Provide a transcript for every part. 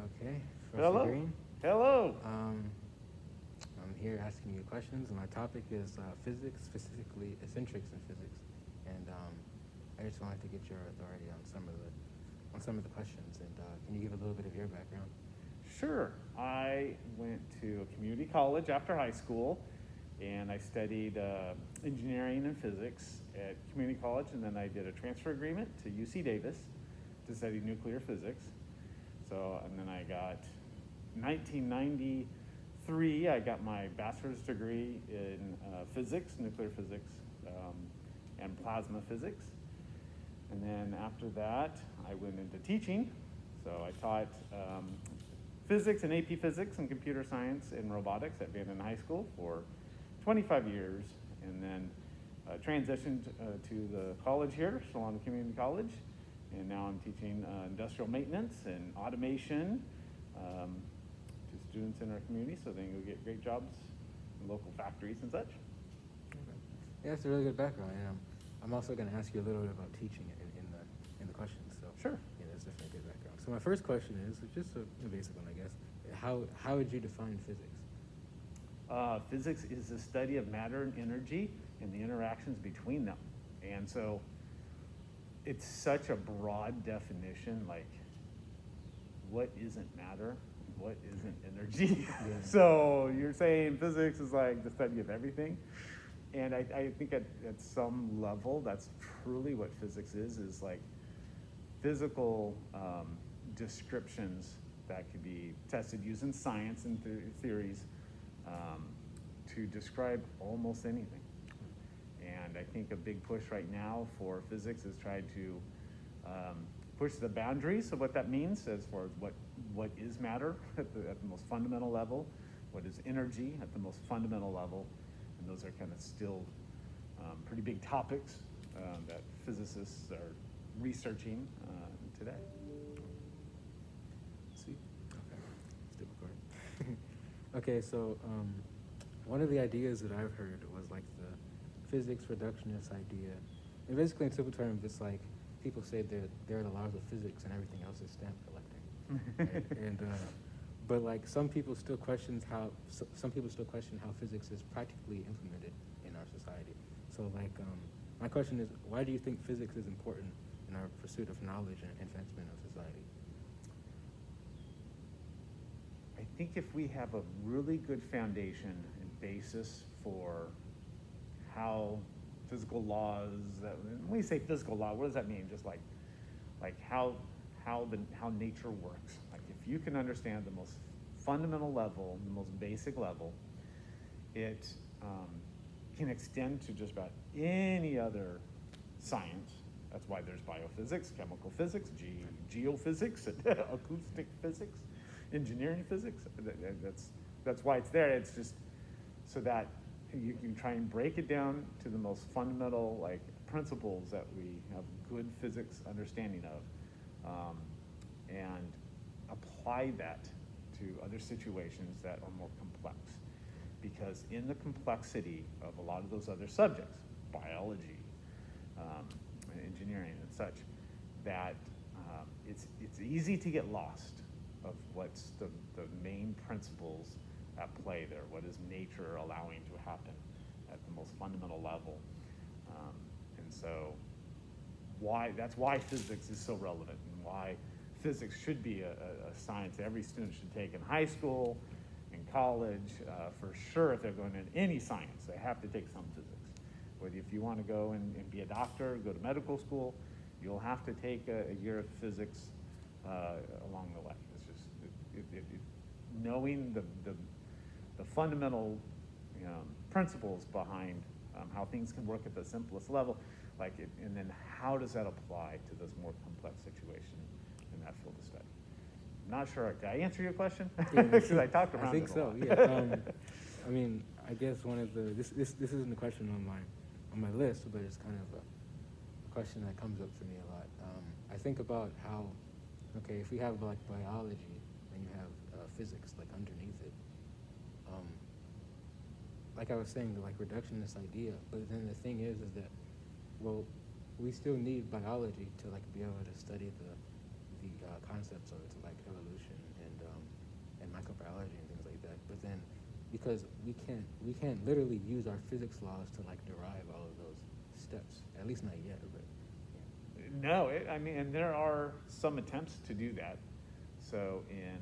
Okay, Professor Hello. Green. Hello. I'm here asking you questions. My topic is physics, specifically eccentrics in physics, and I just wanted to get your authority on some of the questions. And can you give a little bit of your background? Sure. I went to a community college after high school, and I studied engineering and physics at community college, and then I did a transfer agreement to UC Davis to study nuclear physics. So, and then I got 1993. I got my bachelor's degree in physics, nuclear physics, and plasma physics. And then after that, I went into teaching. So I taught physics and AP physics and computer science and robotics at Vanden High School for 25 years, and then transitioned to the college here, Ky'lon Community College, and now I'm teaching industrial maintenance and automation to students in our community so they can go get great jobs in local factories and such. Okay. Yeah, that's a really good background. And I'm also going to ask you a little bit about teaching in the questions. So Sure. yeah, that's definitely a good background. So my first question is just a basic one, I guess. How would you define physics? Physics is the study of matter and energy and the interactions between them. And so it's such a broad definition, like what isn't matter, what isn't energy. Yeah. So you're saying physics is like the study of everything. And I think at some level, that's truly what physics is like physical descriptions that could be tested using science and theories to describe almost anything. And I think a big push right now for physics is try to push the boundaries of what that means as far as what is matter at the most fundamental level, what is energy at the most fundamental level, and those are kind of still pretty big topics that physicists are researching today. See? Okay. Still recording. Okay, so one of the ideas that I've heard was like the physics reductionist idea. And basically in simple terms, it's like people say that they're the laws of physics and everything else is stamp collecting. Right? And but like some people still question how physics is practically implemented in our society. So like my question is, why do you think physics is important in our pursuit of knowledge and advancement of society? I think if we have a really good foundation and basis for how physical laws, when we say physical law, what does that mean? Just like how nature works. Like if you can understand the most fundamental level, the most basic level, it can extend to just about any other science. That's why there's biophysics, chemical physics, geophysics, acoustic physics, engineering physics. That's why it's there. It's just so that you can try and break it down to the most fundamental like principles that we have good physics understanding of, and apply that to other situations that are more complex. Because in the complexity of a lot of those other subjects, biology, engineering and such, that it's easy to get lost of what's the main principles at play there. What is nature allowing to happen at the most fundamental level? And so that's why physics is so relevant, and why physics should be a science every student should take in high school, in college, for sure. If they're going into any science, they have to take some physics. Whether if you want to go and be a doctor, go to medical school, you'll have to take a year of physics along the way. It's just knowing the fundamental principles behind how things can work at the simplest level, and then how does that apply to this more complex situation in that field of study. I'm not sure. Did I answer your question? Because I talked around I think it a so. lot. Yeah. I mean, I guess one of this isn't a question on my list, but it's kind of a question that comes up for me a lot. I think about how, okay, if we have like biology and you have physics like underneath it, like I was saying, the like reductionist idea. But then the thing is that, well, we still need biology to like be able to study the concepts of it's like evolution and microbiology and things like that. But then because we can't literally use our physics laws to like derive all of those steps, at least not yet. But No, I mean, and there are some attempts to do that. So in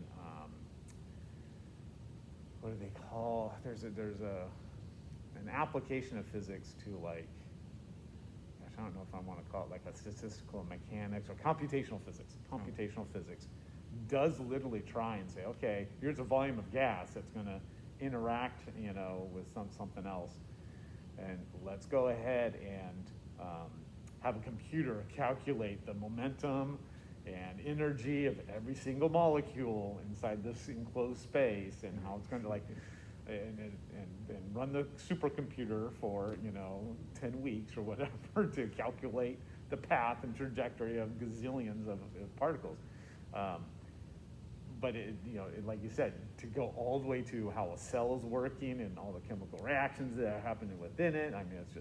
what do they call? There's an application of physics to like, gosh, I don't know if I want to call it like a statistical mechanics or computational physics. Computational physics does literally try and say, okay, here's a volume of gas that's going to interact, with something else, and let's go ahead and have a computer calculate the momentum and energy of every single molecule inside this enclosed space, and how it's going to and run the supercomputer for 10 weeks or whatever to calculate the path and trajectory of gazillions of particles. But like you said, to go all the way to how a cell is working and all the chemical reactions that are happening within it, I mean, it's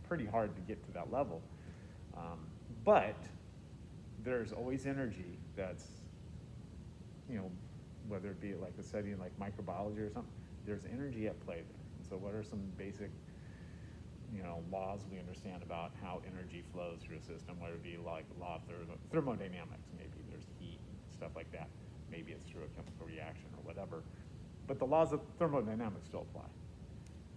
pretty hard to get to that level. But there's always energy that's, whether it be like a study like microbiology or something, there's energy at play there. And so what are some basic, laws we understand about how energy flows through a system, whether it be like law of thermodynamics, maybe there's heat, stuff like that. Maybe it's through a chemical reaction or whatever. But the laws of thermodynamics still apply,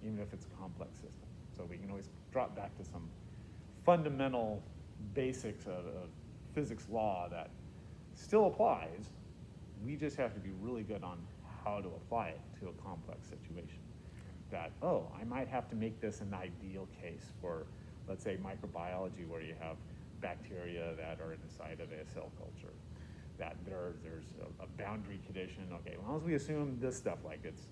even if it's a complex system. So we can always drop back to some fundamental basics of physics law that still applies. We just have to be really good on how to apply it to a complex situation. That, I might have to make this an ideal case for, let's say, microbiology, where you have bacteria that are inside of a cell culture. That there's a boundary condition. Okay, as long as we assume this stuff, like it's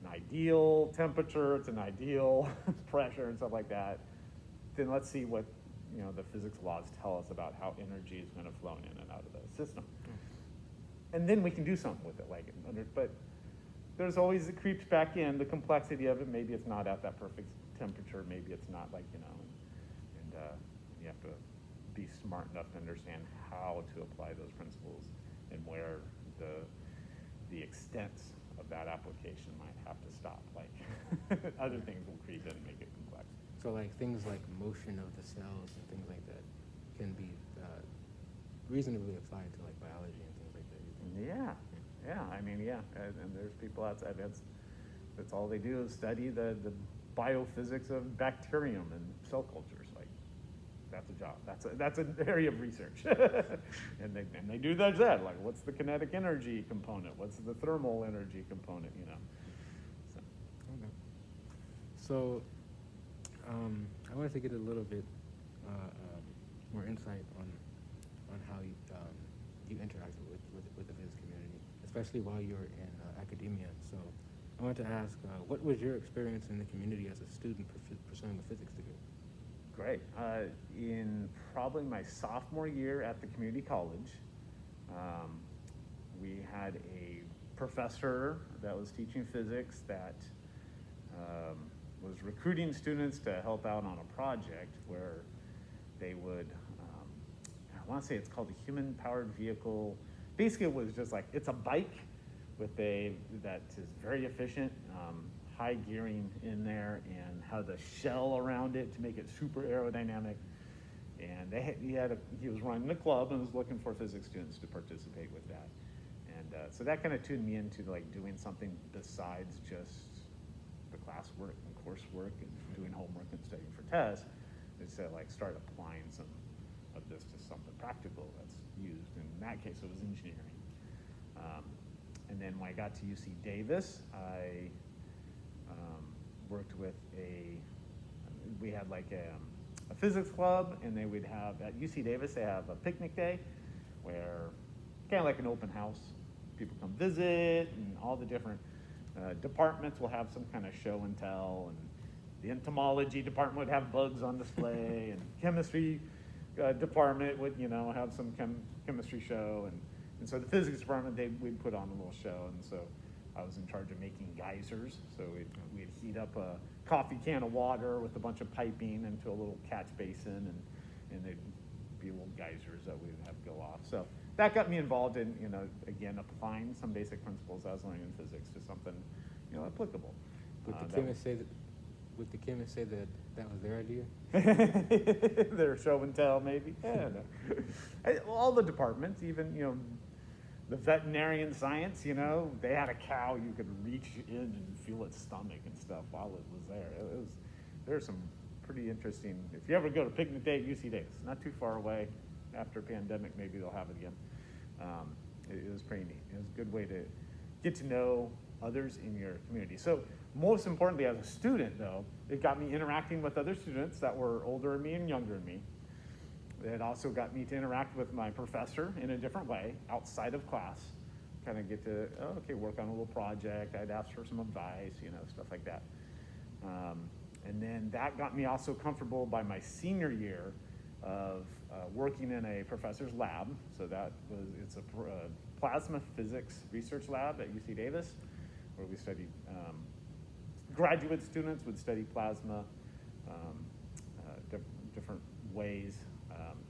an ideal temperature, it's an ideal pressure and stuff like that, then let's see what the physics laws tell us about how energy is going to flow in and out of the system. And then we can do something with it. But there's always, it creeps back in, the complexity of it. Maybe it's not at that perfect temperature. Maybe it's not and you have to be smart enough to understand how to apply those principles and where the extents of that application might have to stop. Other things will creep in and make it complex. so like things like motion of the cells and things like that can be reasonably applied to like biology and things like that. Yeah. I mean, and there's people outside that's all they do is study the biophysics of bacterium and cell cultures. Like, that's a job. That's an area of research. and they do that. Like, what's the kinetic energy component? What's the thermal energy component? So I wanted to get a little bit more insight on how you interacted with the physics community, especially while you were in academia. So I wanted to ask, what was your experience in the community as a student pursuing a physics degree? Great. In probably my sophomore year at the community college, we had a professor that was teaching physics that was recruiting students to help out on a project where they would, I want to say it's called a human-powered vehicle. Basically, it was just like, it's a bike that is very efficient, high gearing in there, and has a shell around it to make it super aerodynamic. And he was running a club and was looking for physics students to participate with that. And so that kind of tuned me into like doing something besides just the classwork and coursework and doing homework and studying for tests. Is to like start applying some of this to something practical that's used. And in that case, it was engineering. And then when I got to UC Davis, I worked with we had like a physics club, and they would have, at UC Davis, they have a picnic day where kind of like an open house. People come visit, and all the different departments will have some kind of show and tell, and the entomology department would have bugs on display, and chemistry department would, have some chemistry show, and so the physics department, we'd put on a little show, and so I was in charge of making geysers. So we'd heat up a coffee can of water with a bunch of piping into a little catch basin, and they'd be little geysers that we'd have go off. So that got me involved in, again, applying some basic principles I was learning in physics to something, applicable. Would the chemists say that? Would the chemists say that that was their idea? Their show and tell, maybe. Yeah, no. All the departments, even the veterinarian science, they had a cow you could reach in and feel its stomach and stuff while it was there. There's some pretty interesting. If you ever go to picnic day at UC Davis, not too far away. After pandemic, maybe they'll have it again. It was pretty neat. It was a good way to get to know others in your community. So most importantly, as a student, though, it got me interacting with other students that were older than me and younger than me. It also got me to interact with my professor in a different way, outside of class. Kind of get to, work on a little project. I'd ask for some advice, stuff like that. And then that got me also comfortable by my senior year of working in a professor's lab. So it's a plasma physics research lab at UC Davis, where we studied, graduate students would study plasma, different ways,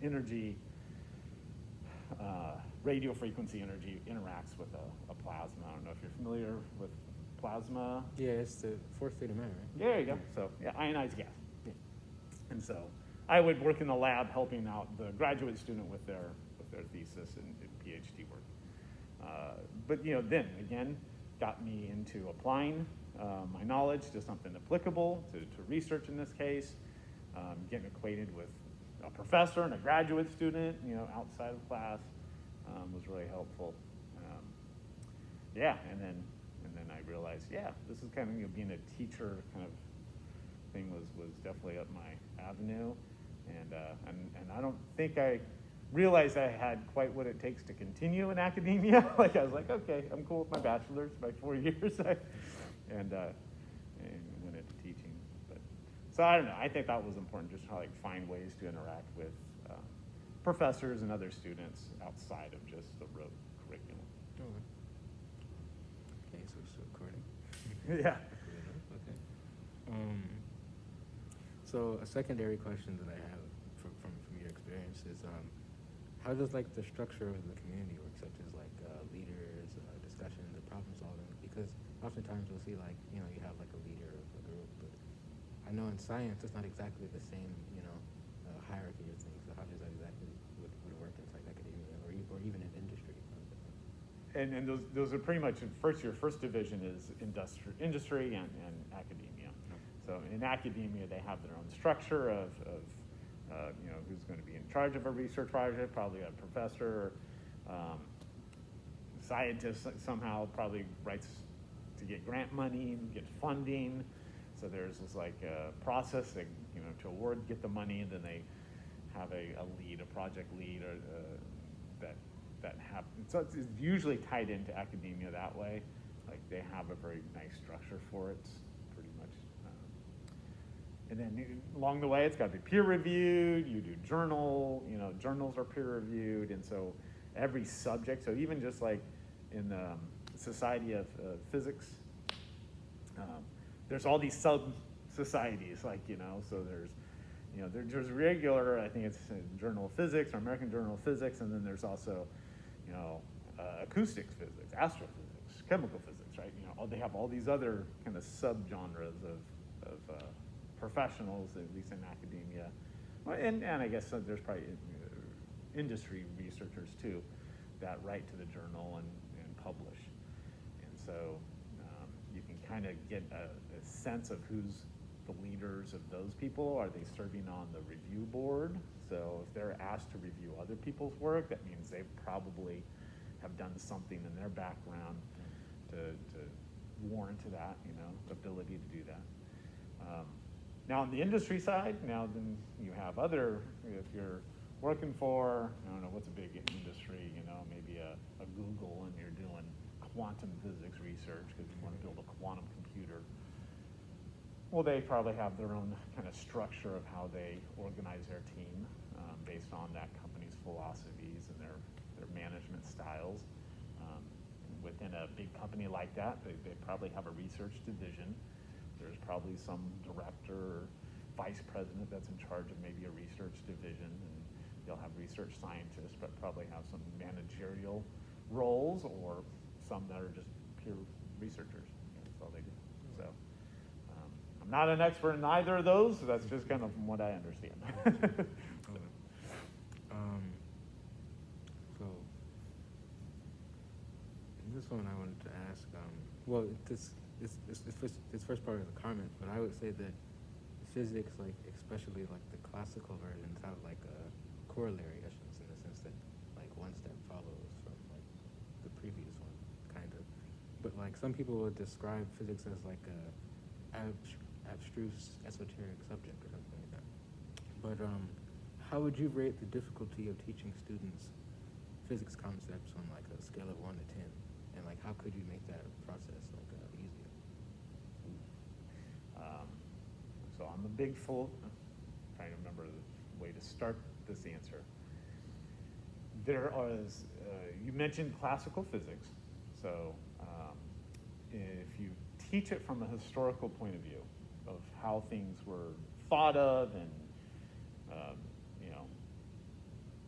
energy, radio frequency energy interacts with a plasma. I don't know if you're familiar with plasma. Yeah, it's the fourth state of matter, right? There you go. So yeah, ionized gas. Yeah. And so I would work in the lab helping out the graduate student with their thesis and PhD work. But then again, got me into applying my knowledge to something applicable to research in this case, getting acquainted with a professor and a graduate student, outside of class, was really helpful. And then I realized, this is kind of being a teacher kind of thing was definitely up my avenue, and I don't think I realized I had quite what it takes to continue in academia. I was like, okay, I'm cool with my bachelor's by 4 years, and went into teaching. So I don't know. I think that was important, just to find ways to interact with professors and other students outside of just the rote curriculum. Okay, so it's recording. Yeah. Okay. So a secondary question that I have from your experience is, how does the structure of the community work, such as leaders, discussion, the problem solving? Because oftentimes we'll see you have a leader of a group, but I know in science it's not exactly the same hierarchy of things. So how does that exactly would work inside academia or even in industry? And those are pretty much your first division is industry and academia. So in academia, they have their own structure of who's going to be in charge of a research project, probably a professor, scientist somehow probably writes to get grant money, get funding. So there's this process that, to award, get the money, and then they have a lead, a project lead, or that happens. So it's usually tied into academia that way. They have a very nice structure for it, pretty much. And then along the way, it's got to be peer reviewed. You do journal, journals are peer reviewed, and so every subject. So even just in the Society of Physics, there's all these sub-societies, so there's regular, I think it's Journal of Physics or American Journal of Physics, and then there's also, acoustics physics, astrophysics, chemical physics, right? They have all these other kind of sub-genres of professionals, at least in academia, and I guess there's probably industry researchers too that write to the journal and publish, and so you can kind of get a sense of who's the leaders of those people. Are they serving on the review board? So if they're asked to review other people's work, that means they probably have done something in their background to warrant to that, ability to do that. Now on the industry side, then you have other, if you're working for, I don't know, what's a big industry, maybe a Google, and you're doing quantum physics research because you want to build a quantum computer. Well, they probably have their own kind of structure of how they organize their team based on that company's philosophies and their management styles. Within a big company like that, they probably have a research division. There's probably some director or vice president that's in charge of maybe a research division, and they'll have research scientists, but probably have some managerial managerial roles, or some that are just pure researchers. That's all they do. So I'm not an expert in either of those, so that's just kind of from what I understand. So, in this one I wanted to ask, well, this first part is a comment, but I would say that physics, like especially like the classical versions, have like a corollary issues in the sense that like one step follows from like the previous one, kind of. But like some people would describe physics as like a abstruse, esoteric subject or something like that. But how would you rate the difficulty of teaching students physics concepts on like a scale of 1 to 10? And like how could you make that process like easier? So I'm a big full, I'm trying to remember the way to start this answer. There is, you mentioned classical physics. So if you teach it from a historical point of view of how things were thought of and,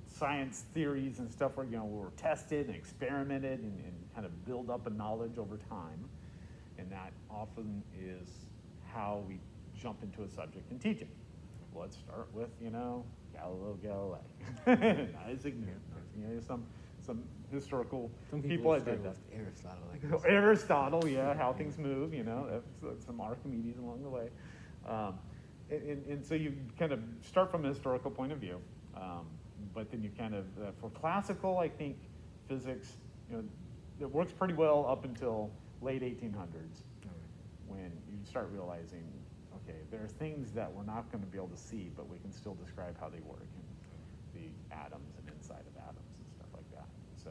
science theories and stuff were, were tested and experimented and kind of build up a knowledge over time. And that often is how we jump into a subject and teach it. Well, let's start with, Galileo Galilei, Isaac Newton, some historical people that did that. Aristotle, I guess. Aristotle, yeah, how things move, some Archimedes along the way. And so you kind of start from a historical point of view, but then you kind of, for classical, I think physics, it works pretty well up until late 1800s, when you start realizing, okay, there are things that we're not going to be able to see, but we can still describe how they work, and the atoms and inside of atoms and stuff like that. So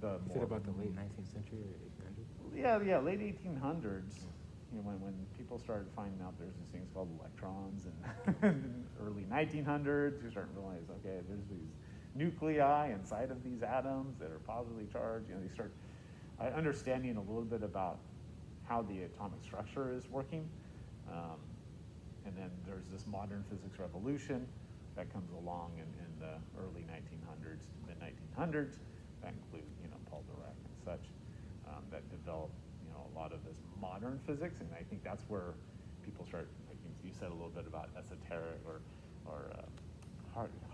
you said about the late 19th century or 1800s? Yeah, late 1800s. When people started finding out there's these things called electrons, and early 1900s, you start to realize, okay, there's these nuclei inside of these atoms that are positively charged. They start understanding a little bit about how the atomic structure is working. And then there's this modern physics revolution that comes along in the early 1900s to mid 1900s. That include, Paul Dirac and such, that develop, a lot of this modern physics. And I think that's where people start, like you said a little bit about esoteric or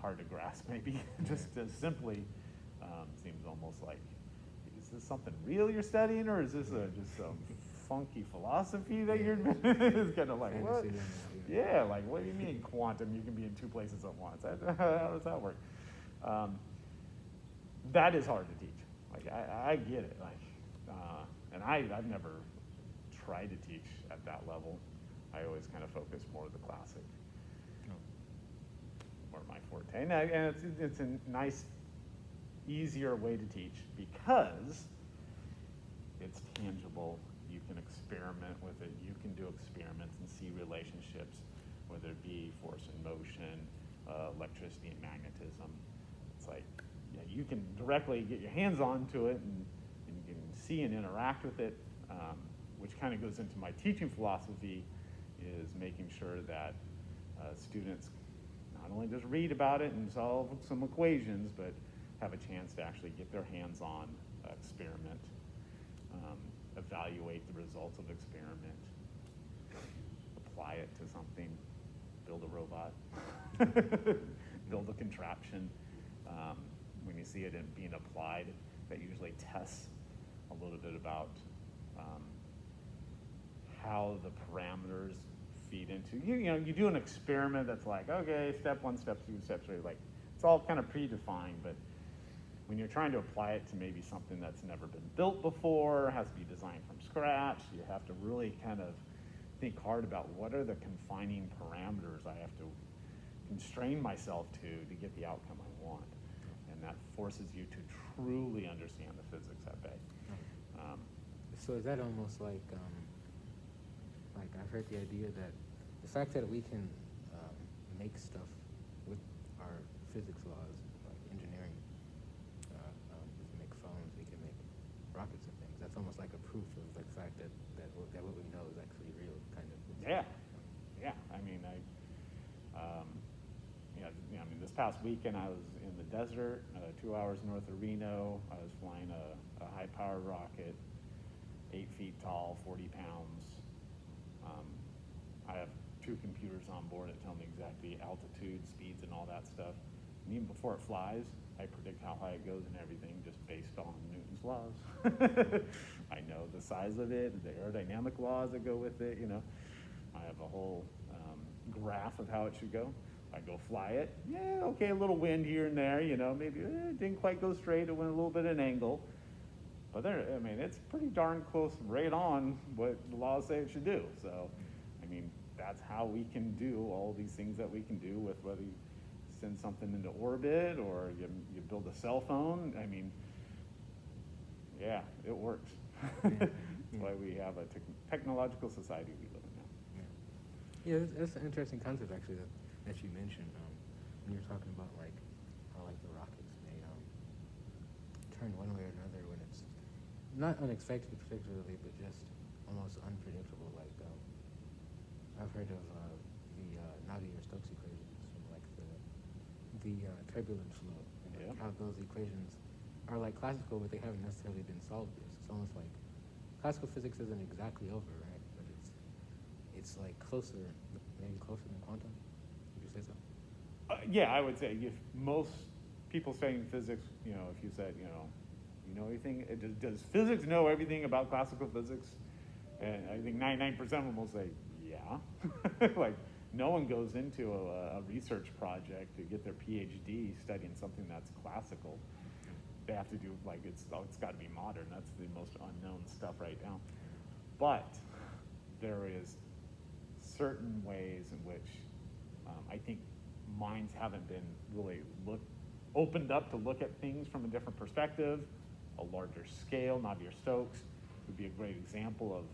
hard to grasp maybe, just simply seems almost like, is this something real you're studying, or is this just some funky philosophy that you're, it's kind of like, what? Yeah, like, what do you mean quantum? You can be in two places at once. How does that work? That is hard to teach. Like, I get it. Like, and I've never tried to teach at that level. I always kind of focus more on the classic, more my forte. And it's a nice, easier way to teach because it's tangible. You can experiment with it. You can do experiments and see relationships, whether it be force and motion, electricity and magnetism. It's like, yeah, you can directly get your hands onto it and you can see and interact with it, which kind of goes into my teaching philosophy, is making sure that students not only just read about it and solve some equations, but have a chance to actually get their hands on, experiment, evaluate the results of experiment, apply it to something, build a robot, build a contraption. When you see it being applied, that usually tests a little bit about how the parameters feed into, you do an experiment that's like, okay, step 1, step 2, step 3, like it's all kind of predefined, but when you're trying to apply it to maybe something that's never been built before, has to be designed from scratch, you have to really kind of think hard about what are the confining parameters I have to constrain myself to get the outcome I want. And that forces you to truly understand the physics at bay. So is that almost like I've heard the idea that the fact that we can make stuff with our physics laws, like engineering, we can make phones, we can make rockets and things. That's almost like a proof of the fact that what we know is actually real, kind of. Yeah. I mean, this past weekend I was in the desert, 2 hours north of Reno. I was flying a high-powered rocket, 8 feet tall, 40 pounds. I have 2 computers on board that tell me exactly altitude, speeds, and all that stuff. And even before it flies, I predict how high it goes and everything just based on Newton's laws. I know the size of it, the aerodynamic laws that go with it, you know. I have a whole graph of how it should go. I go fly it, yeah, okay, a little wind here and there, you know, maybe it didn't quite go straight, it went a little bit at an angle. But there, I mean, it's pretty darn close, right on what the laws say it should do. So, I mean, that's how we can do all these things that we can do with whether you send something into orbit or you build a cell phone. I mean, yeah, it works. That's why we have a technological society we live in now. Yeah, that's an interesting concept actually that you mentioned when you're talking about like how like the rockets may turn one way or another when it's not unexpected particularly, but just almost unpredictable. Like I've heard of the Navier-Stokes equations from like the turbulent flow, and like how those equations are like classical, but they haven't necessarily been solved yet. So it's almost like classical physics isn't exactly over, right? But it's like closer, maybe closer than quantum. Would you say so? Yeah, I would say if most people studying physics, you know, if you said, you know everything, does physics know everything about classical physics? And I think 99% of them will say, yeah. Like, no one goes into a research project to get their PhD studying something that's classical. They have to do, like, it's got to be modern. That's the most unknown stuff right now. But there is certain ways in which I think minds haven't been really opened up to look at things from a different perspective, a larger scale. Navier-Stokes would be a great example of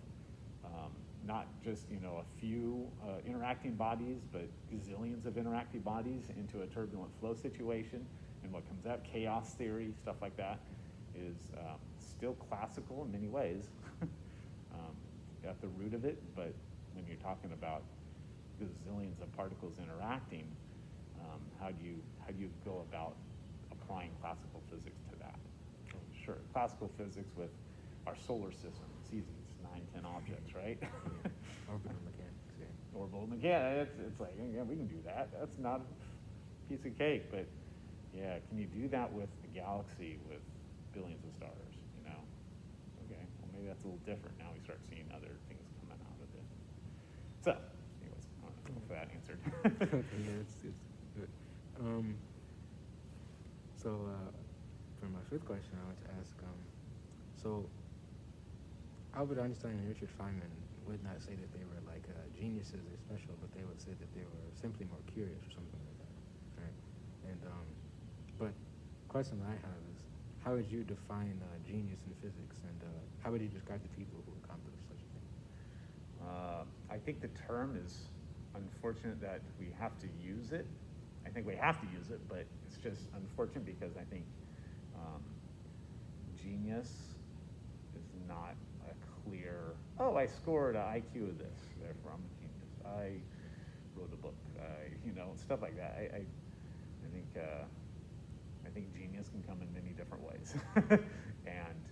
not just, you know, a few interacting bodies, but gazillions of interacting bodies into a turbulent flow situation. And what comes out, chaos theory, stuff like that, is still classical in many ways at the root of it. But when you're talking about gazillions of particles interacting, how do you go about applying classical physics to that? Sure, classical physics with our solar system, it's easy. It's 9, 10 objects, right? Orbital mechanics, yeah. Orbital mechanics, it's like, yeah, we can do that. That's not a piece of cake, but yeah, can you do that with a galaxy with billions of stars, you know? Okay, well, maybe that's a little different. Now we start seeing other things coming out of it. So, anyways, I don't know if that answered. Okay, yeah, it's good. For my fifth question, I want to ask, so Albert Einstein and Richard Feynman would not say that they were like geniuses or special, but they would say that they were simply more curious or something like that, right? And but the question that I have is, how would you define genius in physics, and how would you describe the people who accomplish such a thing? I think the term is unfortunate that we have to use it. I think we have to use it, but it's just unfortunate because I think genius is not a clear, oh, I scored an IQ of this, therefore I'm a genius. I wrote a book, you know, stuff like that. I think genius can come in many different ways. And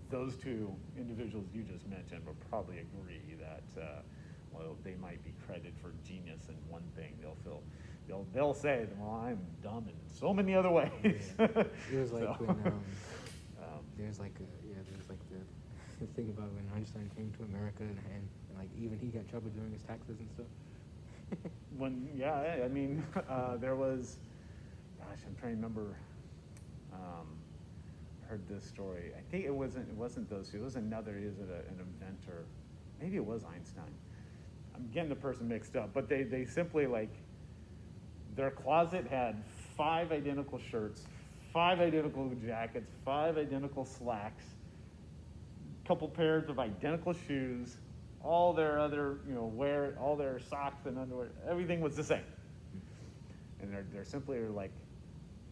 those two individuals you just mentioned will probably agree that, well, they might be credited for genius in one thing. They'll say, well, I'm dumb in so many other ways. Yeah. It was like when there's like the thing about when Einstein came to America and like even he got trouble doing his taxes and stuff. I mean, there was, gosh, I'm trying to remember. Heard this story. I think it wasn't those two. It was another. Is it an inventor? Maybe it was Einstein. I'm getting the person mixed up, but they simply, like, their closet had 5 identical shirts, 5 identical jackets, 5 identical slacks, a couple pairs of identical shoes, all their other, wear, all their socks and underwear, everything was the same. And they're simply like,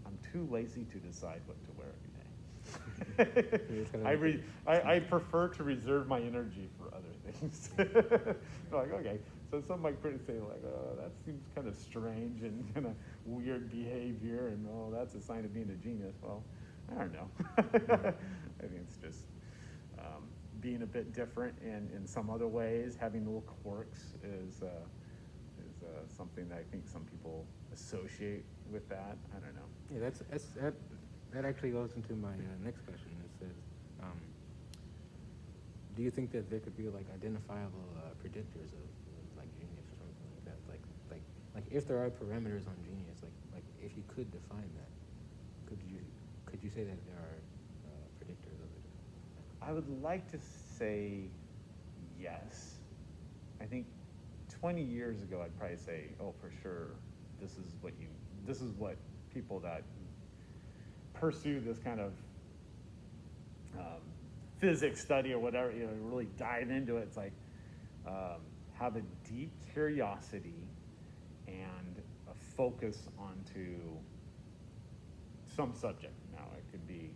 I'm too lazy to decide what to wear every day. I prefer to reserve my energy for other things. Like, okay, So some might critics say like, oh, that seems kind of strange and kind of weird behavior, and oh, that's a sign of being a genius. Well, I don't know. I think it's just being a bit different in some other ways. Having little quirks is something that I think some people associate with that. I don't know. Yeah, that actually goes into my next question. It says, do you think that there could be like identifiable predictors of like genius or something like that? Like if there are parameters on genius, like if you could define that, could you say that there are predictors of it? I would like to say yes. I think 20 years ago, I'd probably say, oh, for sure, this is what people that pursue this kind of physics study or whatever, really dive into it. It's like have a deep curiosity and a focus onto some subject. Now, it could be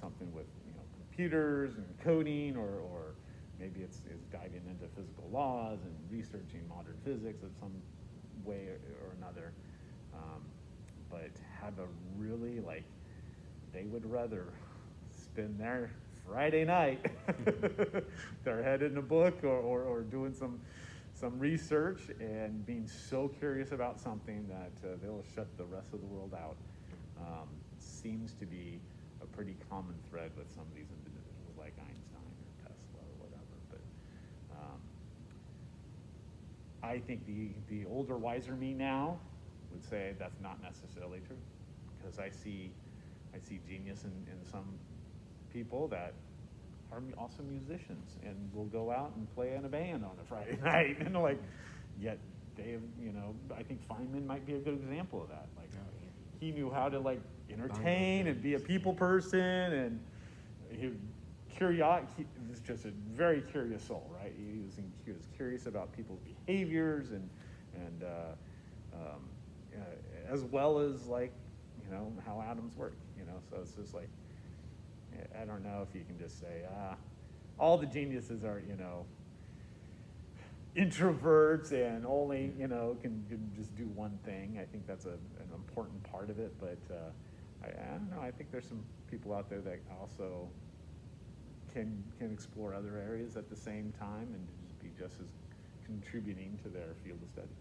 something with computers and coding, or maybe it's diving into physical laws and researching modern physics in some way or another. But have a really, like, they would rather spend their Friday night, their head in a book or doing some research and being so curious about something that they'll shut the rest of the world out. Seems to be a pretty common thread with some of these individuals like Einstein or Tesla or whatever. But I think the older, wiser me now would say that's not necessarily true, because I see genius in some people that are also musicians and will go out and play in a band on a Friday night, and like, yet they have, I think Feynman might be a good example of that. Like, he knew how to like entertain and be a people person, and he was just a very curious soul, right? He was curious about people's behaviors and as well as like how atoms work. So it's just like, I don't know if you can just say all the geniuses are introverts and only can just do one thing. I think that's an important part of it, but I don't know. I think there's some people out there that also can explore other areas at the same time and just be just as contributing to their field of study.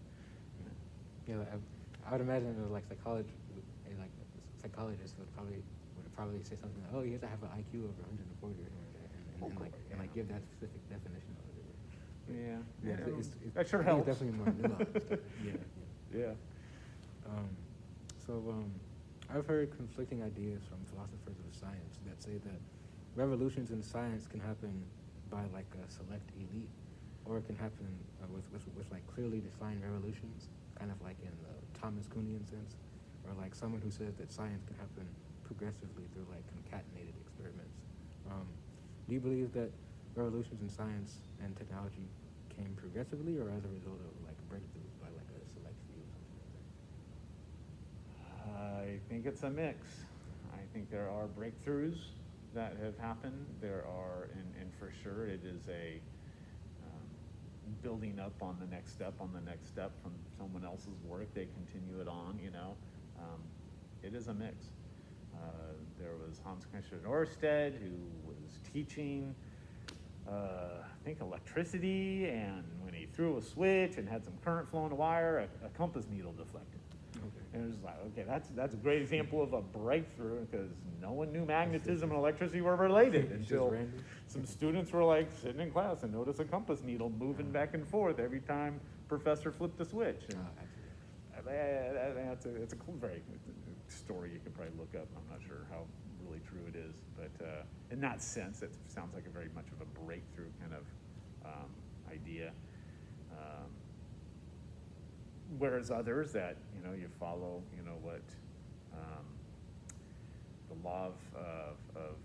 Yeah, I would imagine that like psychologists would probably say something like, oh, you have to have an IQ over 140 or something like that, and give that specific definition of it. Yeah, that sure helps. It's definitely more nuanced. Yeah. I've heard conflicting ideas from philosophers of science that say that revolutions in science can happen by like a select elite, or it can happen with like clearly defined revolutions, kind of like in the Thomas Kuhnian sense, or like someone who says that science can happen progressively through like concatenated experiments. Do you believe that revolutions in science and technology came progressively, or as a result of like breakthroughs by like a select few or something like that? I think it's a mix. I think there are breakthroughs that have happened. There are, and for sure it is a building up on the next step from someone else's work. They continue it on, it is a mix. There was Hans Christian Ørsted, who was teaching, I think, electricity, and when he threw a switch and had some current flowing a wire, a compass needle deflected. Okay. And it was like, okay, that's a great example of a breakthrough, because no one knew magnetism and electricity were related until some students were like sitting in class and noticed a compass needle moving back and forth every time professor flipped a switch. And it's a cool, story you could probably look up. I'm not sure how really true it is, but in that sense, it sounds like a very much of a breakthrough kind of idea. Whereas others that you follow, what the law of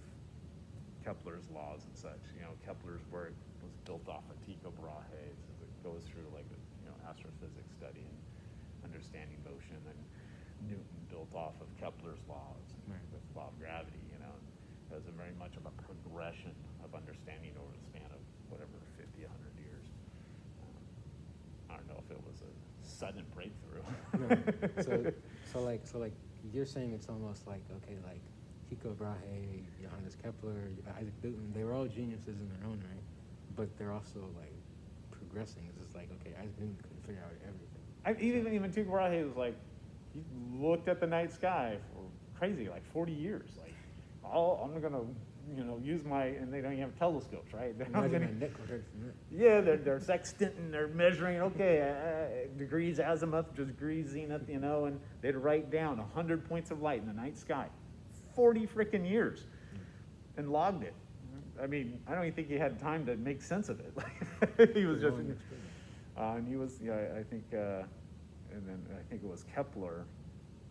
Kepler's laws and such. Kepler's work was built off of Tycho Brahe, so it goes through like astrophysics study and understanding motion, and Newton built off of Kepler's laws, with the law of gravity. As a very much of a progression of understanding over the span of whatever 50, 100 years. I if it was a sudden breakthrough. No. So you're saying it's almost like, okay, like Tycho Brahe, Johannes Kepler, Isaac Newton, they were all geniuses in their own right, but they're also like progressing. It's just like, okay, Isaac Newton couldn't figure out everything. Even Tycho Brahe was like, he looked at the night sky for crazy, like 40 years. Like, I'm gonna, use and they don't even have telescopes, right? Imagine my neck would hurt from that. Yeah, they're sextant and they're measuring, degrees azimuth, degrees zenith, and they'd write down 100 points of light in the night sky, 40 freaking years, and logged it. I mean, I don't even think he had time to make sense of it. He was just, and he was, I think, and then I think it was Kepler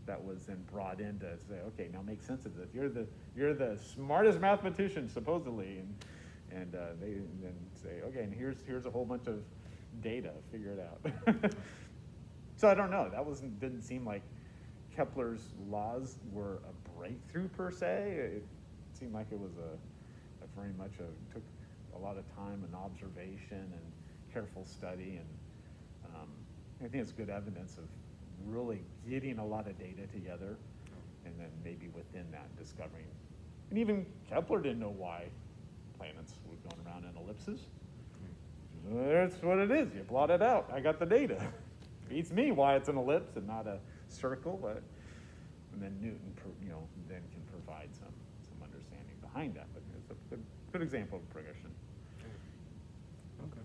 that was then brought in to say, okay, now make sense of this. You're the smartest mathematician supposedly, and they then say, okay, and here's a whole bunch of data, figure it out. So I don't know. Didn't seem like Kepler's laws were a breakthrough per se. It seemed like it was took a lot of time and observation and careful study, and I think it's good evidence of really getting a lot of data together, and then maybe within that discovering. And even Kepler didn't know why planets were going around in ellipses. That's what it is. You plot it out. I got the data. Beats me why it's an ellipse and not a circle. And then Newton, then can provide some understanding behind that. But it's a good example of progression. Okay,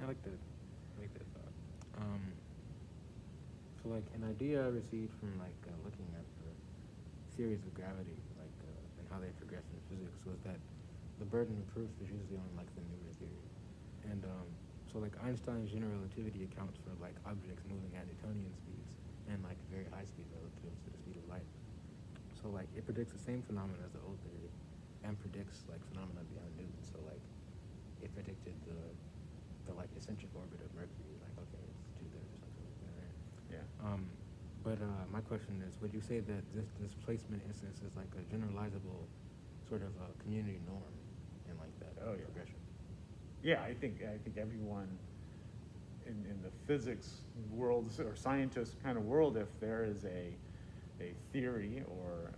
I like that thought. So like an idea I received from looking at the theories of gravity, and how they progress in physics, was that the burden of proof is usually on the newer theory. And so Einstein's general relativity accounts for objects moving at Newtonian speeds and very high speed relative to the speed of light. So it predicts the same phenomena as the old theory, and predicts phenomena beyond Newton. So it predicted the eccentric orbit of Mercury, okay, it's 2/3 or something like that, right? Yeah. But my question is, would you say that this displacement instance is a generalizable sort of community norm in that progression? Yeah, I think everyone in the physics world or scientist kind of world, if there is a theory or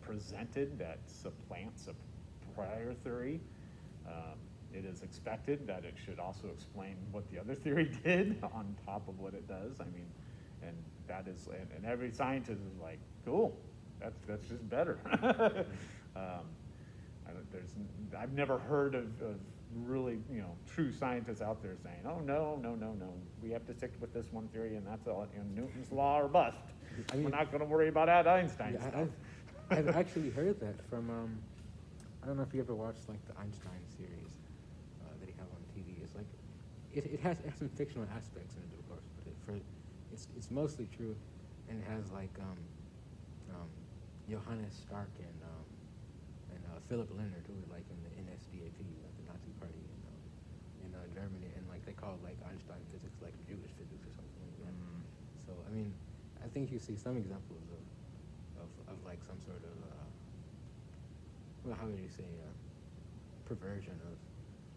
presented that supplants a prior theory, it is expected that it should also explain what the other theory did on top of what it does. I mean, and that is, and every scientist is like, cool, that's just better. I've never heard of really, true scientists out there saying, oh, no, we have to stick with this one theory, and that's all, Newton's law or bust. I mean, we're not going to worry about Einstein stuff. I've actually heard that from, I don't know if you ever watched the Einstein series that he had on TV. It's it has some fictional aspects in it, of course, but it's mostly true, and it has Johannes Stark and Philip Leonard, who were in the NSDAP, the Nazi Party in Germany, and they call Einstein physics Jewish physics or something like that. So I mean, I think you see some examples of some sort of how would you say perversion of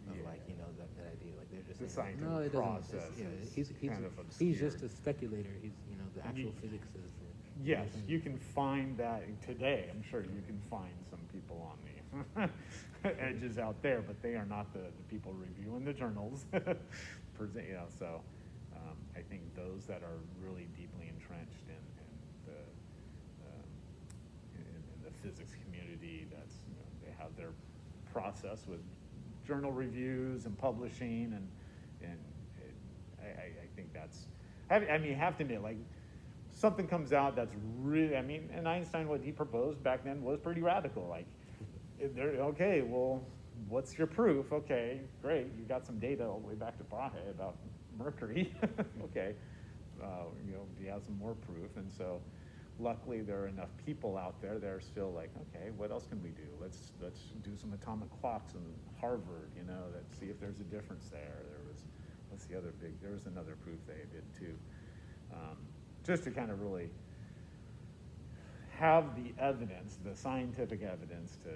that idea. They're just the saying, scientific no, it doesn't. process. He's just a speculator. He's the actual physicist. Yes, you can find that today. I'm sure you can find some people on the edges out there, but they are not the people reviewing the journals. So I think those that are really deeply entrenched in the physics community, that's they have their process with journal reviews and publishing, and I think that's. You have to admit, something comes out that's really, and Einstein, what he proposed back then was pretty radical. Okay, well, what's your proof? Okay, great, you got some data all the way back to Brahe about Mercury. Okay, do you have some more proof? And so, luckily, there are enough people out there that are still okay, what else can we do? Let's do some atomic clocks in Harvard, let's see if there's a difference there. There was another proof they did too. Just to kind of really have the evidence, the scientific evidence to,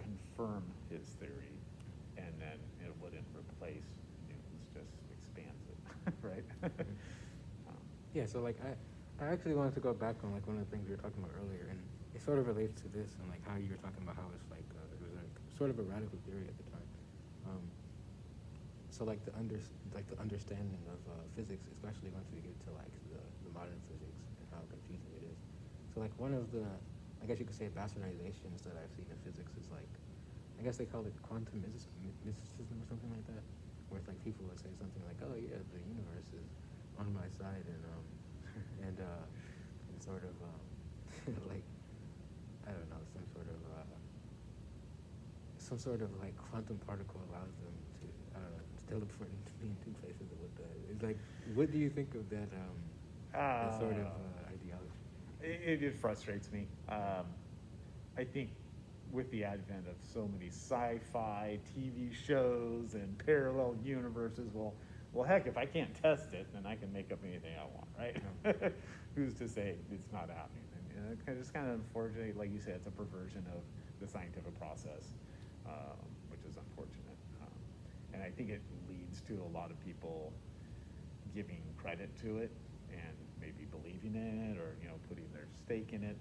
confirm his theory, and then it wouldn't replace Newton's, just expands it. right? Yeah, so like I actually wanted to go back on like one of the things we were talking about earlier, and it sort of relates to this and like how you were talking about how it's like it was like sort of a radical theory at the time. So like the understanding of physics, especially once we get to like the modern physics and how confusing it is. So like one of the, I guess you could say, bastardizations that I've seen in physics is like, I guess they call it quantum mysticism or something like that, where it's like people would say something like, oh yeah, the universe is on my side and sort of like, I don't know, some sort of like quantum particle allows them to teleport into being two places. Or what it's like, what do you think of that that sort of ideology? It frustrates me. I think with the advent of so many sci-fi TV shows and parallel universes, well, heck, if I can't test it, then I can make up anything I want, right? Who's to say it's not happening? And it's kind of unfortunate, like you said, it's a perversion of the scientific process, which is unfortunate. And I think it leads to a lot of people giving credit to it and maybe believing in it, or putting their stake in it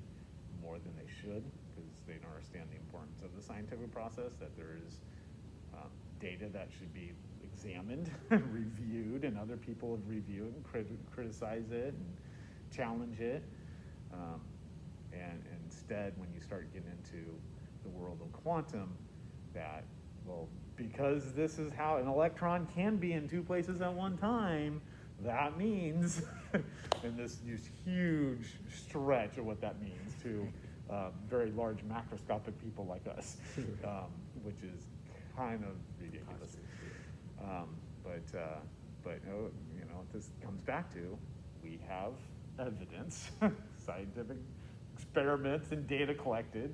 more than they should, because they don't understand the importance of the scientific process, that there is data that should be examined, reviewed, and other people have reviewed and criticize it and challenge it. And instead, when you start getting into the world of quantum, that, well, because this is how an electron can be in two places at one time, that means, and this huge stretch of what that means to very large macroscopic people like us, which is kind of ridiculous. But this comes back to, we have evidence, scientific experiments and data collected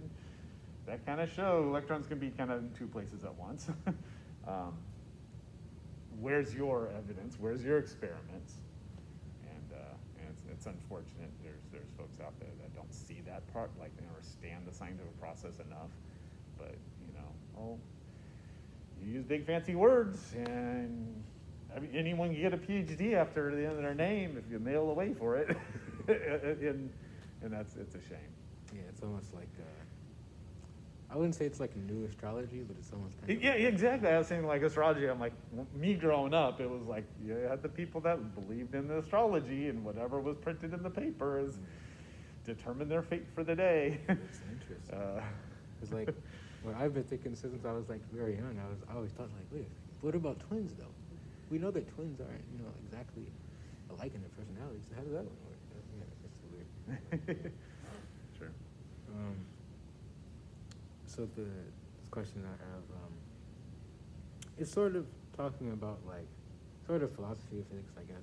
that kind of show electrons can be kind of in two places at once. Where's your evidence? Where's your experiments? And it's unfortunate. There's folks out there that don't see that part, like they understand the scientific process enough. But you use big fancy words, and anyone can get a PhD after the end of their name if you mail away for it, and it's a shame. Yeah, it's almost like. I wouldn't say it's like a new astrology, but it's almost kind of... Yeah, exactly. I was saying like astrology. I'm like, me growing up, it was like you had the people that believed in the astrology, and whatever was printed in the paper is determined their fate for the day. It's interesting. It's like, what I've been thinking since I was like very young, I always thought like, wait, what about twins though? We know that twins aren't, exactly alike in their personalities. So how does that one work? It's so weird. Sure. So this question I have, it's sort of talking about like, sort of philosophy of physics, I guess.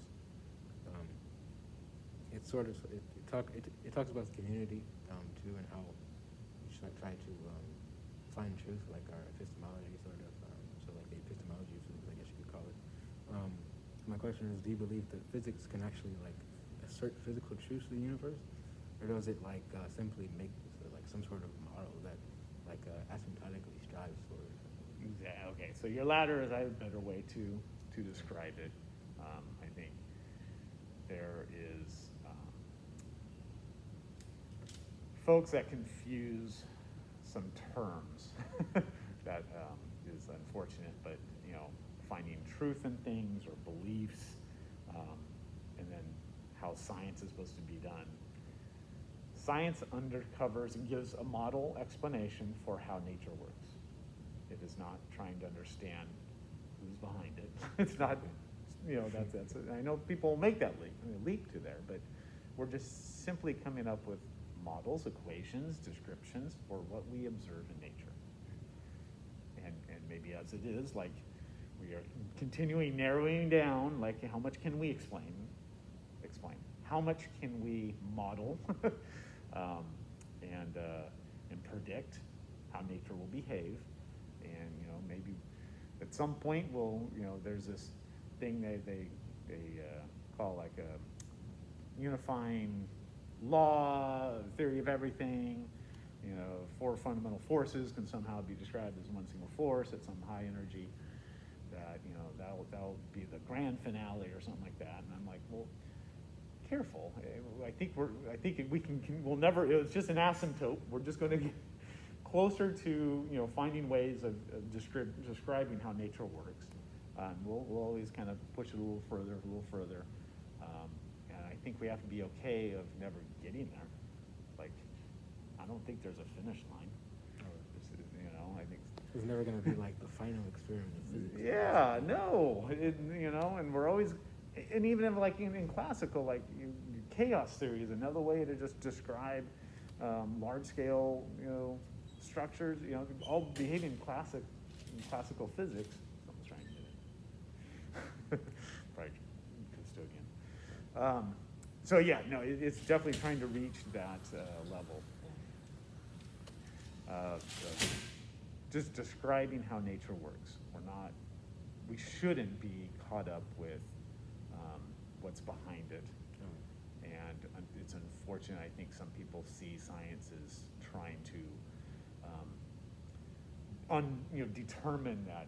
It talks about the community too, and how we should try to find truth, like our epistemology sort of. So like the epistemology of physics, I guess you could call it. My question is, do you believe that physics can actually like assert physical truths to the universe, or does it like simply make like some sort of model that like asymptotically strives for it? Exactly. Okay, so your latter is a better way to describe it. I think there is folks that confuse some terms that is unfortunate, but finding truth in things or beliefs, and then how science is supposed to be done. Science undercovers and gives a model explanation for how nature works. It is not trying to understand who's behind it. It's not, that's I know people make that leap to there, but we're just simply coming up with models, equations, descriptions for what we observe in nature. And maybe as it is, like, we are continuing narrowing down, like, how much can we explain? How much can we model? And predict how nature will behave, and maybe at some point there's this thing they call like a unifying law, theory of everything. Four fundamental forces can somehow be described as one single force at some high energy. that, that'll be the grand finale or something like that. And I'm like, well, careful. I think we'll never, it's just an asymptote. We're just going to get closer to, finding ways of describing how nature works. We'll always kind of push it a little further. And I think we have to be okay of never getting there. Like, I don't think there's a finish line. I think it's never going to be like the final experiment of physics. Yeah, no, and we're always, and even in classical, like chaos theory is another way to just describe large scale, structures, all behaving in classical physics. Someone's trying to do it. Probably custodian. So yeah, no, it's definitely trying to reach that level. Just describing how nature works. We shouldn't be caught up with what's behind it. And it's unfortunate, I think some people see science as trying to determine that,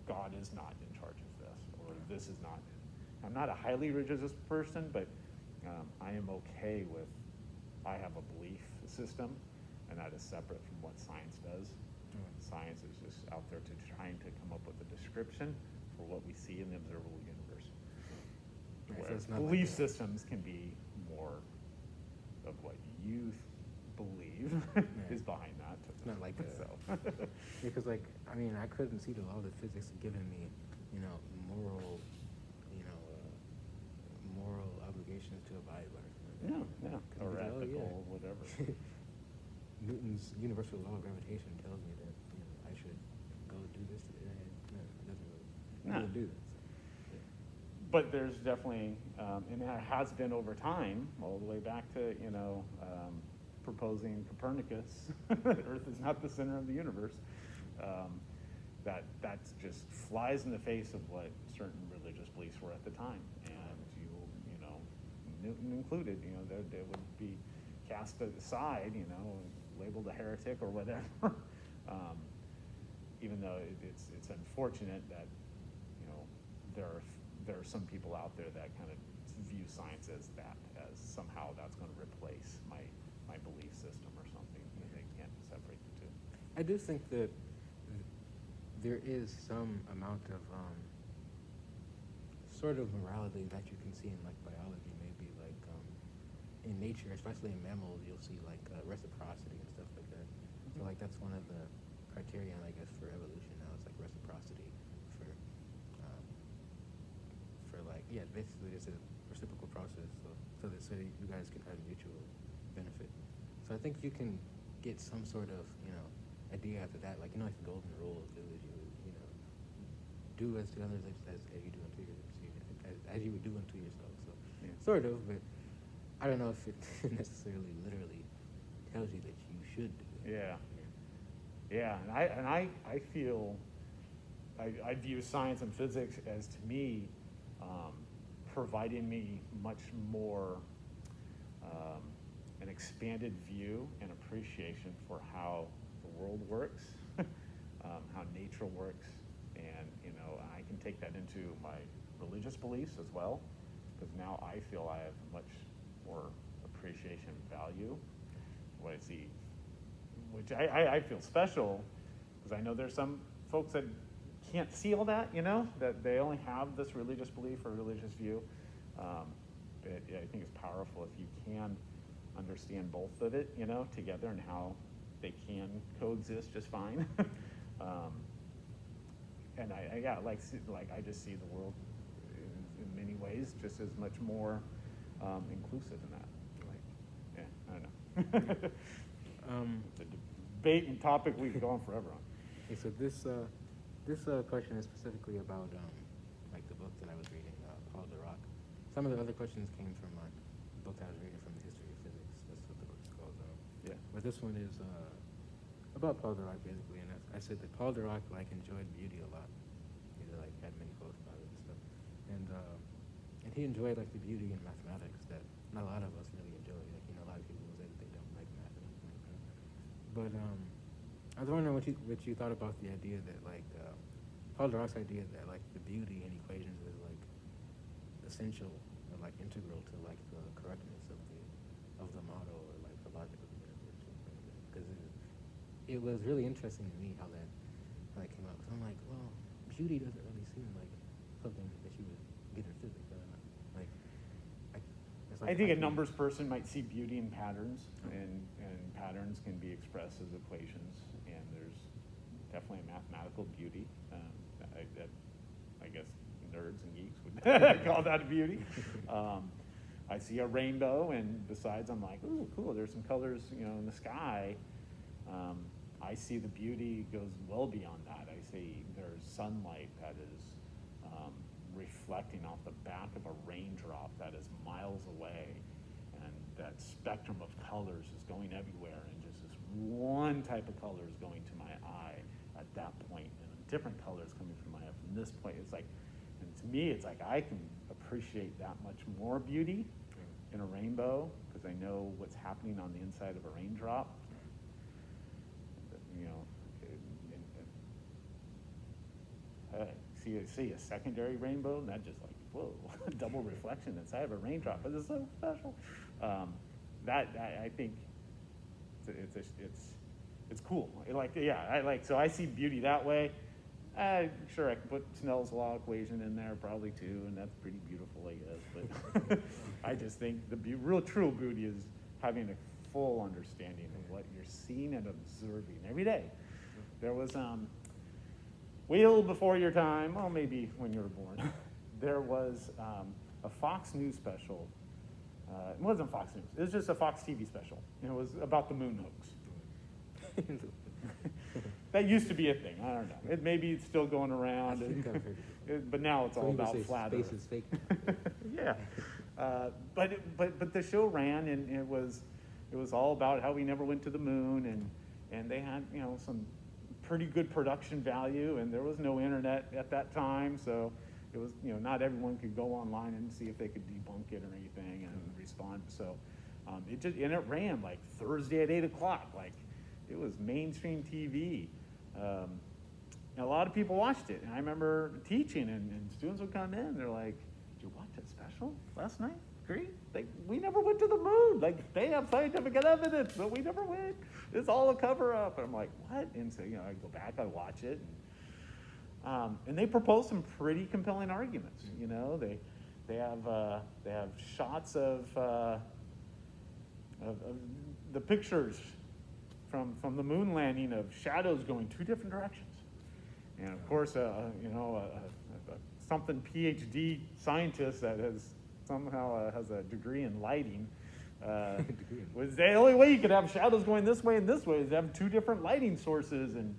God is not in charge of this, or this is not. I'm not a highly religious person, but I am okay with, I have a belief system, and that is separate from what science does. Science is just out there trying to come up with a description for what we see in the observable universe. Whereas belief systems can be more of what you believe is behind that. It's not like because I couldn't see the law of physics giving me, moral, moral obligations to abide by. Yeah, or ethical, whatever. Newton's universal law of gravitation tells me that I should go do this today. No, it doesn't really do that. So, yeah. But there's definitely, and it has been over time, all the way back to proposing Copernicus, Earth is not the center of the universe. That just flies in the face of what certain religious beliefs were at the time, and Newton included. They would be cast aside, labeled a heretic or whatever. Even though it's unfortunate that there are some people out there that kind of view science as somehow that's going to replace my belief system or something, and they can't separate the two. I do think that there is some amount of sort of morality that you can see in like biology, maybe like in nature, especially in mammals, you'll see like reciprocity and stuff like that. Mm-hmm. So like that's one of the criterion, I guess, for evolution now. It's like reciprocity for like, yeah, basically it's a reciprocal process. So that you guys can have mutual benefit. So I think you can get some sort of idea after that, like like the golden rule is you do as to others as you do unto as you would do unto yourself. So sort of, but I don't know if it necessarily literally tells you that you should do it. Yeah, and I feel I view science and physics as, to me, providing me much more an expanded view and appreciation for how the world works, how nature works, and I can take that into my religious beliefs as well, because now I feel I have much more appreciation and value for what I see, which I feel special, because I know there's some folks that can't see all that, that they only have this religious belief or religious view. I think it's powerful if you can understand both of it, together, and how they can coexist just fine. And I just see the world in many ways just as much more inclusive in that. I don't know. It's a debate and topic we could go on forever on. Okay, so this question is specifically about like the book that I was reading, Paul de Rock. Some of the other questions came from a book I was reading from the history of physics. That's what the book is called. But this one is about Paul de Rock basically, and I said that Paul de Rock enjoyed beauty a lot. He had many quotes about it and stuff, and he enjoyed the beauty in mathematics that not a lot of us really enjoy. A lot of people say that they don't like math and everything like that. But I was wondering what you thought about the idea that Paul Dirac's idea that like the beauty in equations is like essential or like integral to like the correctness of the model or like the logic of the universe. Because it was really interesting to me how that came out. Because I'm like, well, beauty doesn't really seem like something that you would get in physics. I don't know. Like, it's like I think a numbers person might see beauty in patterns, and patterns can be expressed as equations, and there's definitely a mathematical beauty. I guess nerds and geeks would call that a beauty. I see a rainbow, and besides, I'm like, ooh, cool, there's some colors, in the sky. I see the beauty goes well beyond that. I see there's sunlight that is reflecting off the back of a raindrop that is miles away, and that spectrum of colors is going everywhere, and just this one type of color is going to my eye at that point, and different colors coming from my eye from this point. It's like, and to me, it's like I can appreciate that much more beauty in a rainbow because I know what's happening on the inside of a raindrop. See a secondary rainbow, and that just like, whoa, double reflection inside of a raindrop. But it's so special. I think it's cool. So I see beauty that way. Sure, I can put Snell's law equation in there probably too, and that's pretty beautiful, I guess. But I just think the real true beauty is having a full understanding of what you're seeing and observing every day. There was well before your time, well, maybe when you were born, there was a Fox News special. It wasn't Fox News. It was just a Fox TV special. It was about the moon hoax. That used to be a thing. I don't know. Maybe it's still going around. But now it's all about flat Earth. Space is fake. Yeah. But the show ran, and it was all about how we never went to the moon, and they had some pretty good production value, and there was no internet at that time, so it was not everyone could go online and see if they could debunk it or anything and respond. So it ran like Thursday at 8:00, like it was mainstream TV. And a lot of people watched it, and I remember teaching, and students would come in, they're like, "Did you watch that special last night? Great. We never went to the moon. Like, they have scientific evidence, but we never went. It's all a cover-up." And I'm like, what? And so, I go back, I watch it, and they propose some pretty compelling arguments. They have shots of the pictures from the moon landing of shadows going two different directions, and of course, something PhD scientist that somehow has a degree in lighting. Was the only way you could have shadows going this way and this way is to have two different lighting sources and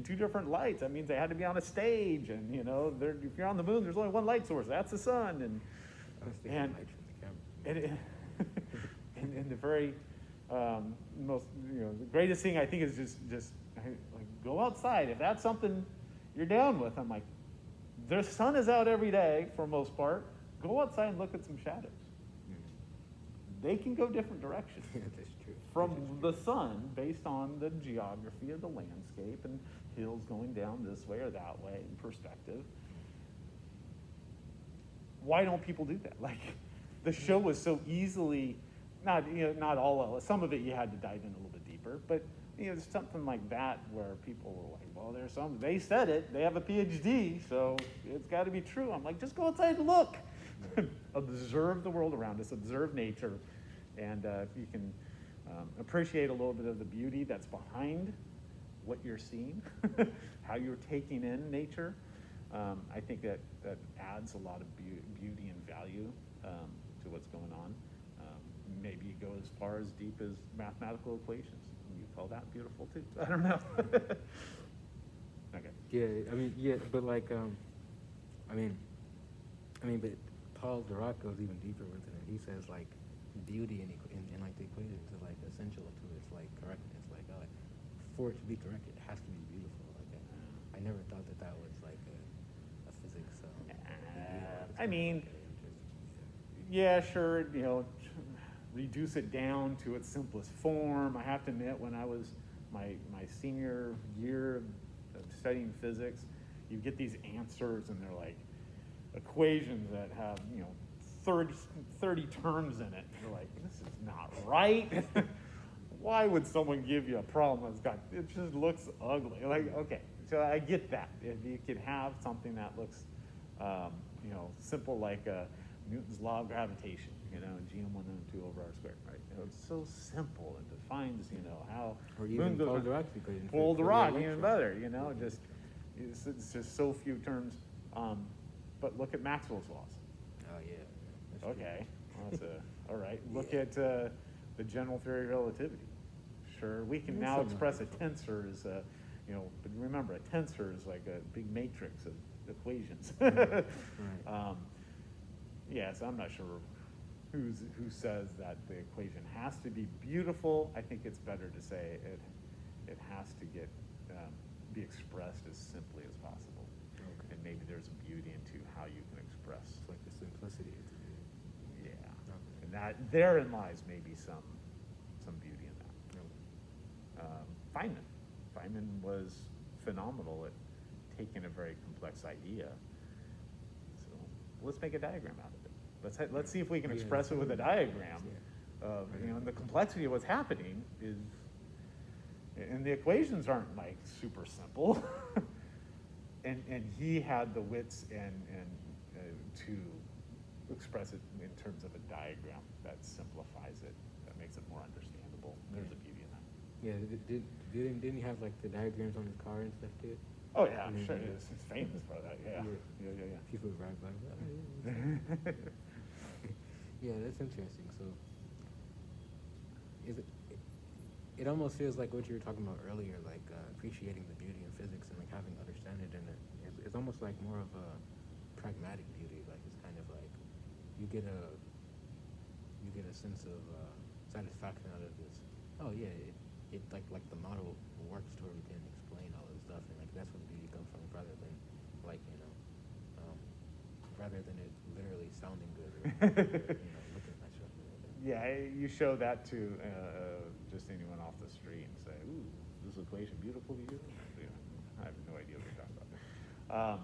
two different lights. That means they had to be on a stage, and if you're on the moon, there's only one light source. That's the sun. And the very most the greatest thing I think is just like, go outside. If that's something you're down with, I'm like, the sun is out every day for most part. Go outside and look at some shadows. They can go different directions. That's true. From the sun, based on the geography of the landscape and hills going down this way or that way in perspective. Why don't people do that? Like, the show was so easily, not all, some of it you had to dive in a little bit deeper, but something like that where people were like, well, they said it, they have a PhD, so it's got to be true. I'm like, just go outside and look. Observe the world around us, observe nature, and if you can appreciate a little bit of the beauty that's behind what you're seeing, how you're taking in nature, I think that adds a lot of beauty and value to what's going on. Maybe you go as far as deep as mathematical equations. You call that beautiful too. I don't know. Okay. Yeah, but like, but Paul Dirac goes even deeper with it. He says like beauty in like the equations is like essential to its like correctness. Like for it to be correct, it has to be beautiful. Like I never thought that was like a physics. Yeah, sure. Reduce it down to its simplest form. I have to admit, when I was my senior year of studying physics, you get these answers, and they're like equations that have 30 terms in it. You're like, this is not right. Why would someone give you a problem it just looks ugly? Like, okay, so I get that. If you could have something that looks, simple, like Newton's law of gravitation, GM1 over r squared, right? It's so simple and defines, how or even moon fold goes. the rock equation. Fold the for rock, electron. even better, it's just so few terms. But look at Maxwell's laws. Oh yeah. That's true. Okay, well, that's all right. Look at the general theory of relativity. Sure, we can now express a tensor as but remember, a tensor is like a big matrix of equations. Right. So I'm not sure who says that the equation has to be beautiful. I think it's better to say it has to get be expressed as simply as possible. Okay. And maybe there's a beauty into how you can express. It's like the simplicity. Yeah. Okay. And that therein lies maybe some beauty in that. Okay. Feynman was phenomenal at taking a very complex idea. So let's make a diagram out of it. Let's see if we can express it with a diagram. And the complexity of what's happening is, and the equations aren't like super simple. and he had the wits and to express it in terms of a diagram that simplifies it, that makes it more understandable. There's a beauty in that. Yeah, didn't he have like the diagrams on his car and stuff too? Oh yeah, I'm sure it's famous for that. Yeah. People would ride by. Oh, yeah, that's interesting. So, it almost feels like what you were talking about earlier, like appreciating the beauty in physics and like having understanding in it. It's almost like more of a pragmatic beauty. Like it's kind of like you get a sense of satisfaction out of this. Oh yeah, it like the model works to where we can explain all this stuff, and like that's where the beauty comes from, rather than like rather than it literally sounding good or looking nice. Yeah, you show that to just anyone off the street and say, "Ooh, is this equation beautiful to you?" I have no idea what you're talking about.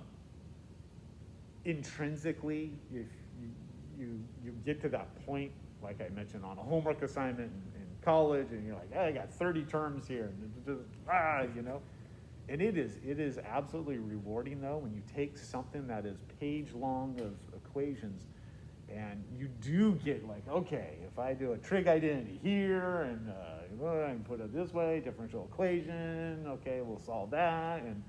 Intrinsically, if you get to that point, like I mentioned on a homework assignment in college, and you're like, hey, I got 30 terms here, and it's just and it is absolutely rewarding though when you take something that is page long of equations, and you do get like, okay, if I do a trig identity here, and I can put it this way, differential equation, okay, we'll solve that, and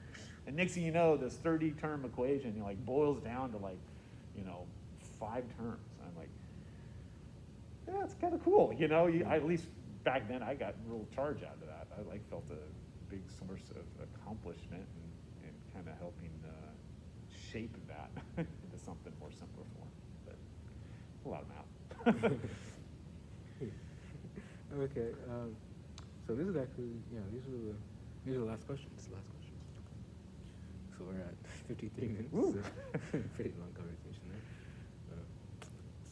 next thing you know, this 30-term equation boils down to 5 terms. I'm like, yeah, it's kind of cool, at least back then I got a real charge out of that. I felt a big source of accomplishment and kind of helping shape that into something more simpler form. But a lot of math. Okay, so this is actually, these are the last questions. Okay. So we're at 53 minutes. So pretty long conversation there.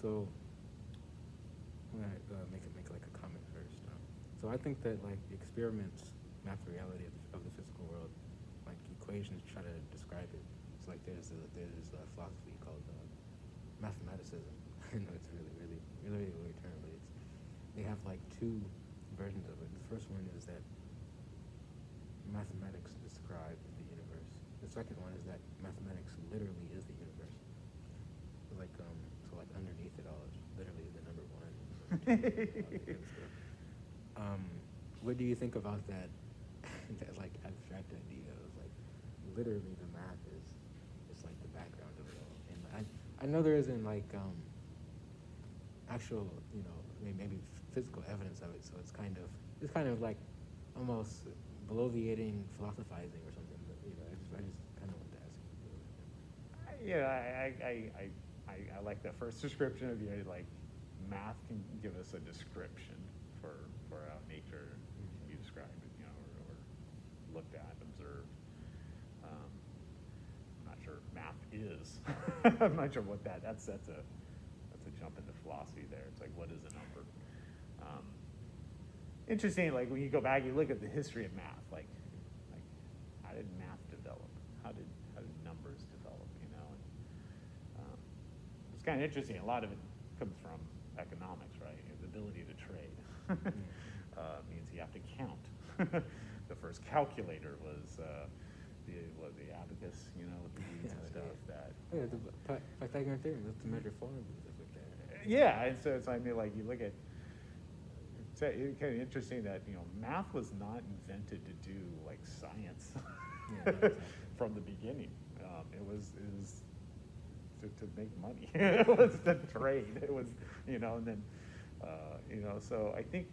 So I'm gonna make like a comment first. So I think that like the experiments map the reality of the physical world. Like equations try to describe it. It's like there's a philosophy called mathematicism. I know it's really weird term, but they have like 2 versions of it. The first one is that mathematics describe the universe. The second one is that mathematics literally is the universe. So underneath it all is literally the number 1. What do you think about that like abstract idea of like literally the math is like the background of it all? And I know there isn't like actual maybe physical evidence of it, so it's kind of like almost bloviating philosophizing or something. But I just kind of wanted to ask you. Yeah, I like that first description of math can give us a description for how nature can be described, or looked at, observed. I'm not sure math is. I'm not sure what that's a jump into philosophy there. It's like, what is a number? Interesting, like when you go back, you look at the history of math, like how did math develop? How did kind of interesting. A lot of it comes from economics, right? The ability to trade means you have to count. The first calculator was the abacus, you know, with the beads and stuff. The Pythagorean theorem, that's to measure forms and stuff like that. Yeah, and so it's, I mean, like you look at, it's kind of interesting that, you know, math was not invented to do like science from the beginning. It was to make money. It was to trade. It was, you know, and then, you know, so I think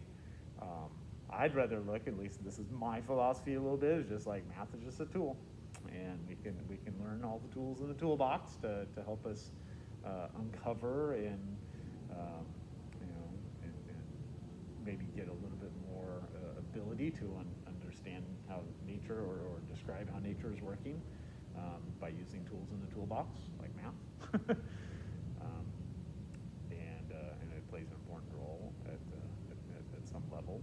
I'd rather look, at least this is my philosophy a little bit, is just like math is just a tool, and we can learn all the tools in the toolbox to help us uncover and you know, and maybe get a little bit more ability to understand how nature or describe how nature is working by using tools in the toolbox like math. And it plays an important role at some level,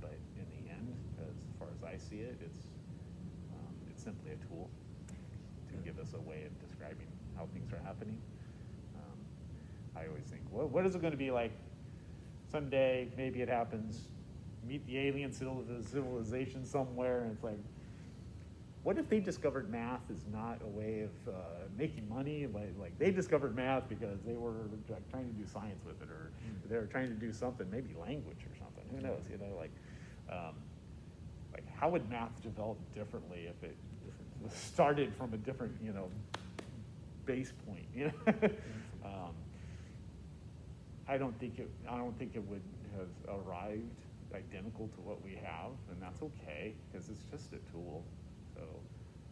but in the end, as far as I see it, it's simply a tool to give us a way of describing how things are happening. I always think, well, what is it going to be like someday? Maybe it happens. Meet the alien civilization somewhere, and it's like, what if they discovered math is not a way of making money? Like they discovered math because they were like, trying to do science with it, or they were trying to do something, maybe language or something. Who knows? You know, like how would math develop differently if it started from a different, you know, base point? You know, I don't think it would have arrived identical to what we have, and that's okay because it's just a tool. So,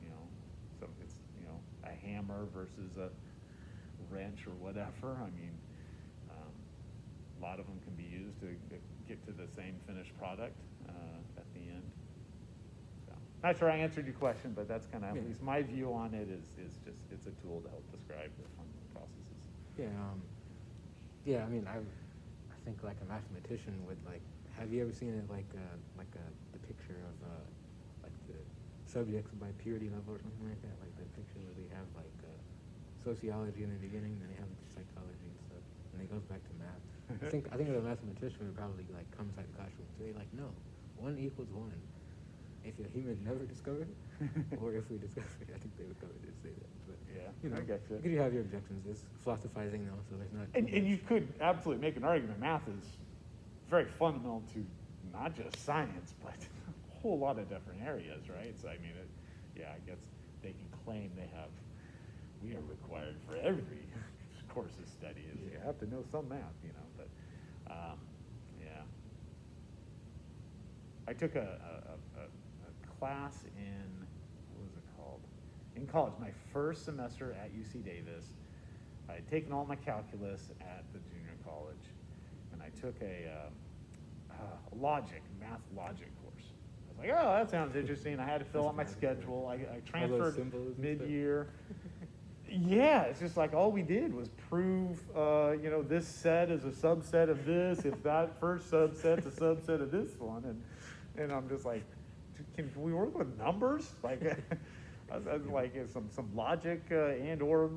you know, so it's, you know, a hammer versus a wrench or whatever. I mean, a lot of them can be used to get to the same finished product at the end. So, not sure I answered your question, but that's kind of, at least my view on it is just, it's a tool to help describe the fundamental processes. I mean, I think like a mathematician would like, have you ever seen it like the picture of like the subjects by purity level or something like that? Like the picture where they have like sociology in the beginning, then they have psychology and stuff, and it goes back to math. I think the mathematician would probably like come inside the classroom and say like, no, 1 = 1. If a human never discovered it, or if we discovered it, I think they would come in and say that. But you know, I get you. You have your objections. It's philosophizing though, so there's not. And you could absolutely make an argument. Math is very fundamental to not just science, but a whole lot of different areas, right? So I mean, I guess they can claim we are required for every course of study. You have to know some math, you know. But I took a class in, what was it called? In college, my first semester at UC Davis. I had taken all my calculus at the junior college, and I took a math logic course. I was like, oh, that sounds interesting. I had to fill out my schedule. I transferred mid-year. Yeah, it's just like all we did was prove, you know, this set is a subset of this. If that first subset's a subset of this one, and I'm just like, can we work with numbers? Like, I was like some logic and or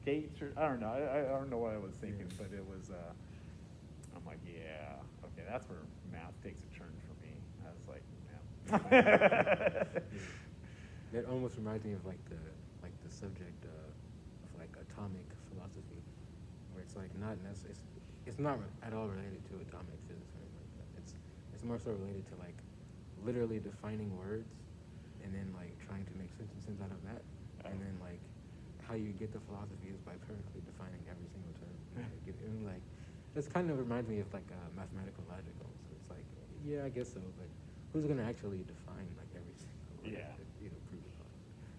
gates, or I don't know. I don't know what I was thinking, but it was. I'm like, yeah, okay, that's where math takes a turn for me. I was like, yeah. That almost reminds me of like the subject of like atomic philosophy, where it's like not necessarily, it's not at all related to atomic physics or anything like that. It's more so related to like literally defining words and then like trying to make sentences out of that, and then like how you get the philosophy is by perfectly defining every single term. And like this kind of reminds me of like mathematical logic also. It's like, yeah, I guess so, but who's gonna actually define like every single word that, you know, prove it?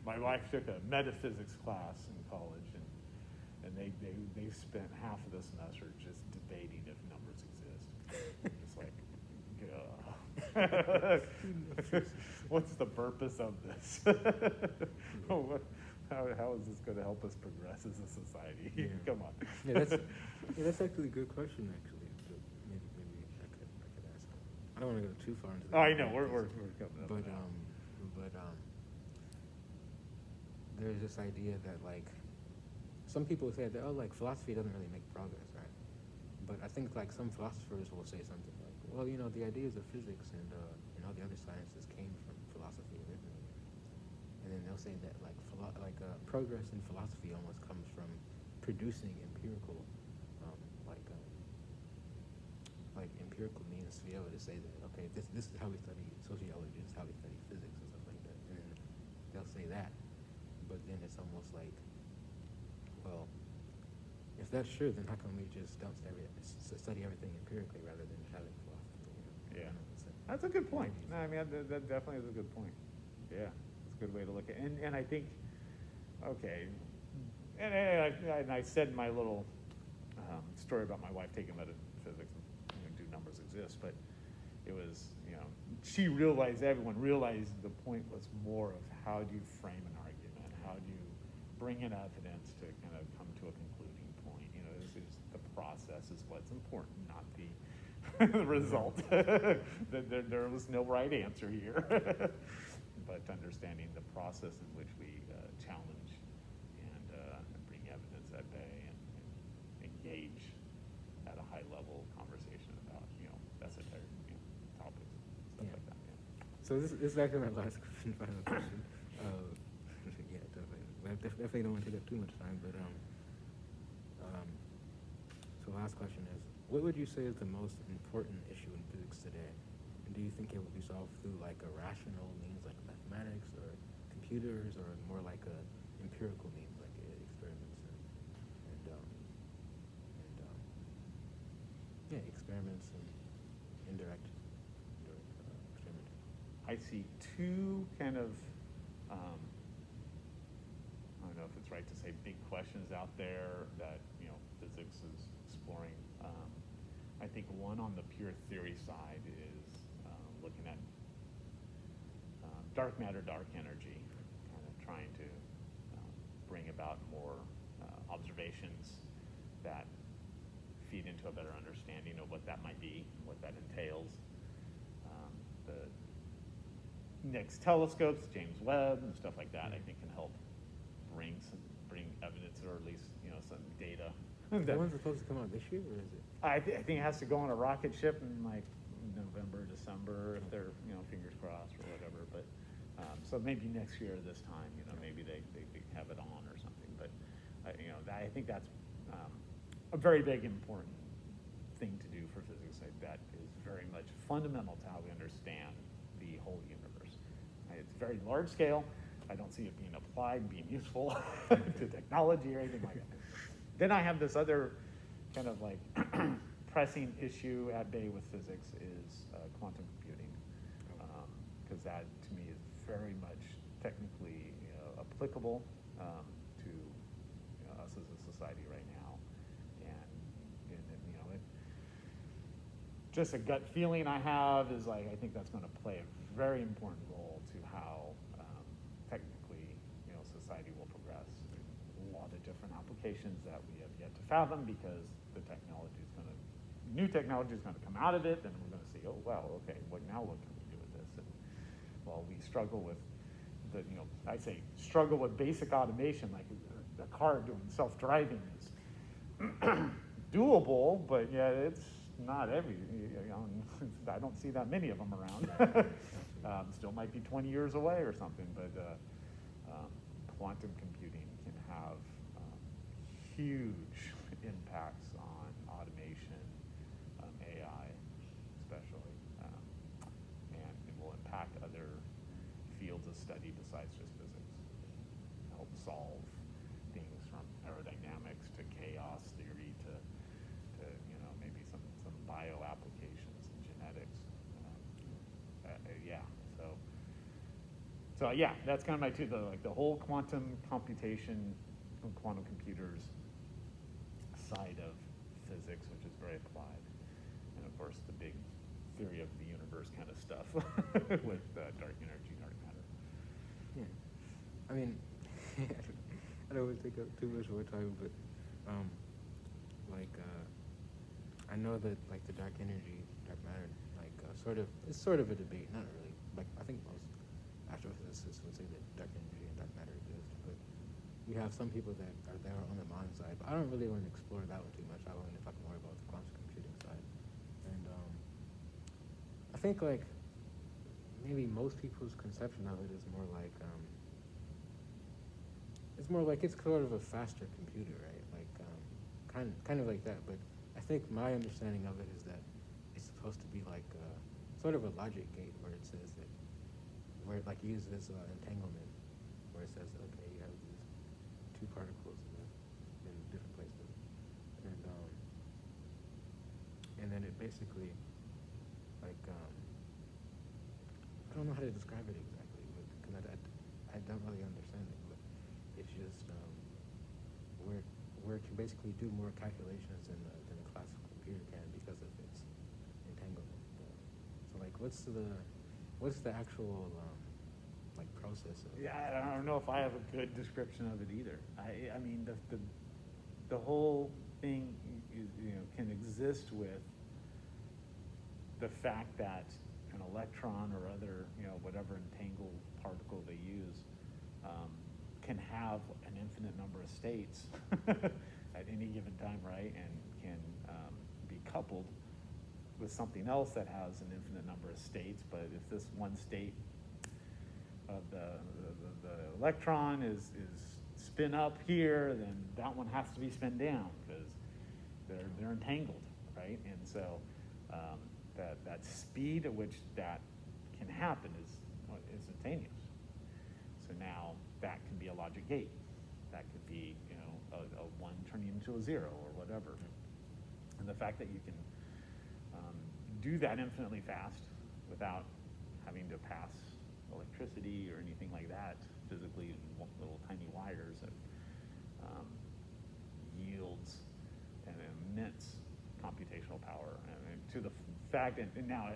My wife took a metaphysics class in college, and they spent half of the semester just debating if numbers exist. It's like, what's the purpose of this? How is this going to help us progress as a society? Yeah. Come on. That's actually a good question, actually. But maybe I could ask. I don't want to go too far into that. Oh, I know we're coming up. But there's this idea that like some people say that, oh, like philosophy doesn't really make progress, right? But I think like some philosophers will say something like, well, the ideas of physics and all the other sciences came from philosophy originally, and then they'll say that like progress in philosophy almost comes from producing empirical, um, like um, like empirical means to be able to say that, okay, this is how we study sociology, this is how we study physics and stuff like that, and then they'll say that, but then it's almost like, well, if that's true, then how come we just don't study everything empirically rather than having philosophy? Yeah, that's a good point. No, I mean, that definitely is a good point. Yeah, it's a good way to look at it. And I think, okay, and I said in my little story about my wife taking metaphysics, and do numbers exist, but it was, she realized, everyone realized the point was more of how do you frame an argument, how do you bring in evidence to kind of come to a concluding point. The process is what's important, not the result. There was no right answer here, but understanding the process in which we challenge and bring evidence at bay and engage at a high level conversation about esoteric topics, stuff like that. Yeah. So this is actually my last question, final question. Yeah, definitely. I definitely don't want to take up too much time, but so last question is, what would you say is the most important issue in physics today? And do you think it will be solved through like a rational means like mathematics or computers, or more like a empirical means like experiments and experiments and indirect experimenting? I see two kind of, I don't know if it's right to say big questions out there that, physics is exploring. I think one on the pure theory side is looking at dark matter, dark energy, kind of trying to bring about more observations that feed into a better understanding of what that might be, and what that entails. The next telescopes, James Webb and stuff like that, I think can help bring evidence, or at least some data. That one's supposed to come out this year, or is it? I think it has to go on a rocket ship in like November, December, if they're fingers crossed or whatever. But so maybe next year this time, maybe they have it on or something. But I think that's a very big important thing to do for physics. That is very much fundamental to how we understand the whole universe. It's very large scale. I don't see it being applied, being useful to technology or anything like that. Then I have this other kind of like pressing issue at bay with physics is quantum computing, because that to me is very much technically applicable to us as a society right now, and it, just a gut feeling I have is like I think that's going to play a very important role to how technically society will progress. There's a lot of different applications that we have yet to fathom, because the new technology is going to come out of it, and we're going to see, oh wow, okay, what can we do with this? And while we struggle with I say struggle with basic automation, like a car doing self-driving is doable, but yeah, it's not I don't see that many of them around. Still might be 20 years away or something, but quantum computing can have huge impacts on automation, AI especially, and it will impact other fields of study besides just physics. Help solve things from aerodynamics to chaos theory to maybe some bio applications in genetics. Yeah, so yeah, that's kind of my two. The whole quantum computation, quantum computers side of physics, which is very applied, and of course the big theory of the universe kind of stuff with dark energy, dark matter. Yeah, I mean, I don't want to take up too much more time, but I know that like the dark energy, dark matter, it's sort of a debate, not really. Like I think most astrophysicists would say that dark energy and dark matter exist, but we have some people that are there on the modern side, but I don't really want to explore that one too much. I want to talk more about the quantum computing side. And I think like maybe most people's conception of it is more like it's more like it's sort of a faster computer, right? Like kind of like that. But I think my understanding of it is that it's supposed to be like sort of a logic gate where it says that where it like uses entanglement, where it says okay, you have these two particles in different places, and then it basically like I don't know how to describe it exactly, but because I don't really understand it, but it's just where it can basically do more calculations than a classical computer can because of its entanglement. So like, what's the actual like process of? Yeah, I don't know if I have a good description of it either. I mean, the whole thing can exist with the fact that an electron or other whatever entangled particle they use can have an infinite number of states at any given time, right? And can be coupled with something else that has an infinite number of states. But if this one state of the electron is spin up here, then that one has to be spin down because they're entangled, right? And so that speed at which that can happen is instantaneous. So now that can be a logic gate. That could be a one turning into a zero or whatever. And the fact that you can do that infinitely fast without having to pass electricity or anything like that physically in little tiny wires that yields an immense computational power. And to the fact, and now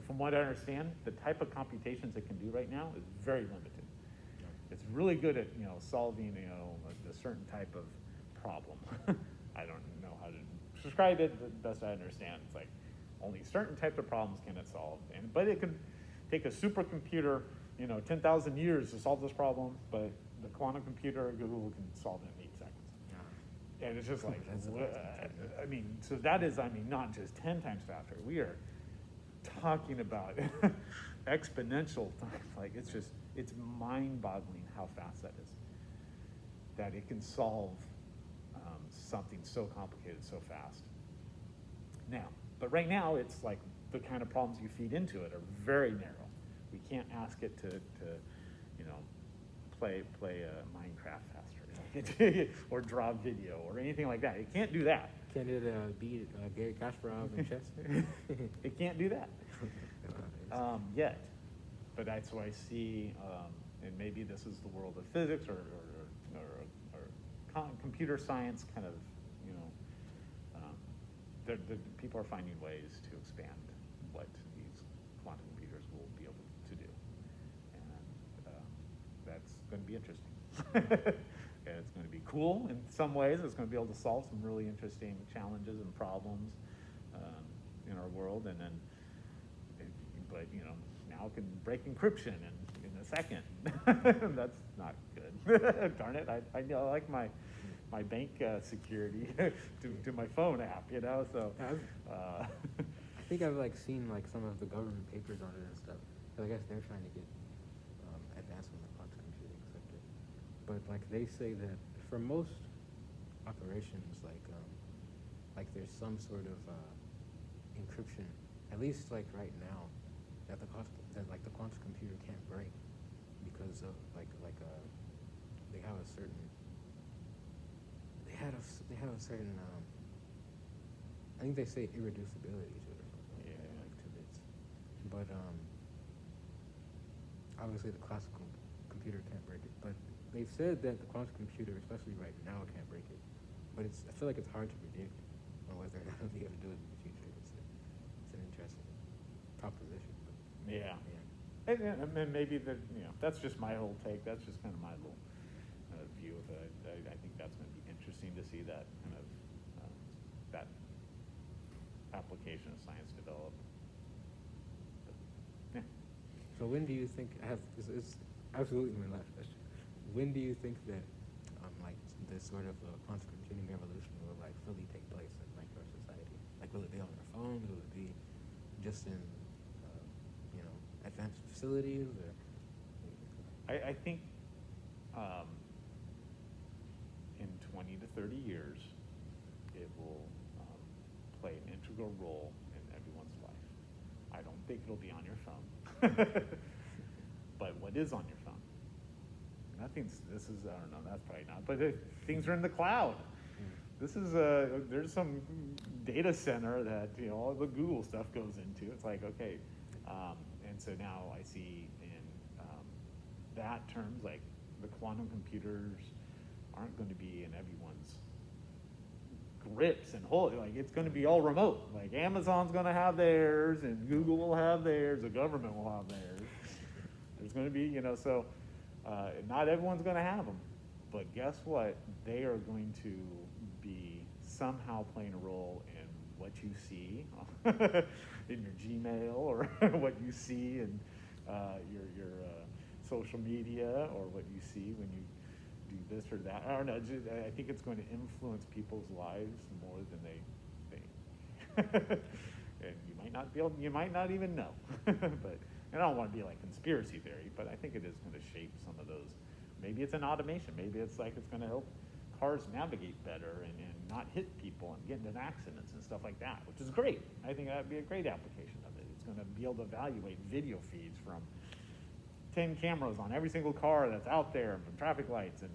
from what I understand, the type of computations it can do right now is very limited. It's really good at solving a certain type of problem. I don't know how to describe it, but the best I understand, it's like only certain types of problems can it solve. But it can take a supercomputer 10,000 years to solve this problem, but the quantum computer Google can solve it in 8 seconds. Yeah. And it's just like, I mean, so that is, not just 10 times faster. We are talking about exponential time. Like it's mind-boggling how fast that is. That it can solve something so complicated so fast. Now, but right now it's like the kind of problems you feed into it are very narrow. We can't ask it to play Minecraft faster or draw video or anything like that. It can't do that. Can it beat Gary Kasparov in chess? It can't do that yet. But that's what I see, and maybe this is the world of physics or computer science kind of, the people are finding ways to expand what these quantum computers will be able to do. And that's going to be interesting. And it's going to be cool in some ways. It's going to be able to solve some really interesting challenges and problems in our world. And then, but now it can break encryption in a second. That's not good. Darn it! I like my bank security to my phone app, So I think I've like seen like some of the government papers on it and stuff. So I guess they're trying to get advanced in the quantum computing sector. But like they say that for most operations, like there's some sort of encryption, at least like right now, that the quantum computer can't break because of they have a certain I think they say irreducibility to it or something. Yeah. Like to bits. But obviously the classical computer can't break it. But they've said that the quantum computer, especially right now, can't break it. But I feel like it's hard to predict on whether or not they'll be able to do it in the future. It's an interesting proposition. But, yeah. And maybe that's just my whole take. That's just kind of my little view of it. I think that's going to be interesting to see that kind of that application of science develop. But, yeah. So when do you think? It's absolutely my last question. When do you think that this sort of quantum computing revolution will like fully take place in like our society? Like, will it be on our phones? Will it be just in, you know, advanced facilities? Or I think in 20 to 30 years, it will play an integral role in everyone's life. I don't think it'll be on your phone. But what is on your phone? This is, I don't know, that's probably not, but things are in the cloud. This is, there's some data center that, you know, all the Google stuff goes into. It's like, okay, and so now I see in that terms, like the quantum computers aren't going to be in everyone's grips and hold. Like, it's going to be all remote. Like, Amazon's going to have theirs, and Google will have theirs, the government will have theirs. There's going to be, you know, so not everyone's going to have them. But guess what? They are going to be somehow playing a role in what you see in your Gmail, or what you see in your social media, or what you see when you do this or that. I don't know. I think it's going to influence people's lives more than they think. And you might not even know. But I don't want to be like conspiracy theory, but I think it is going to shape some of those. Maybe it's an automation. Maybe it's like it's going to help cars navigate better and not hit people and get into accidents and stuff like that, which is great. I think that would be a great application of it. It's going to be able to evaluate video feeds from 10 cameras on every single car that's out there, from traffic lights, and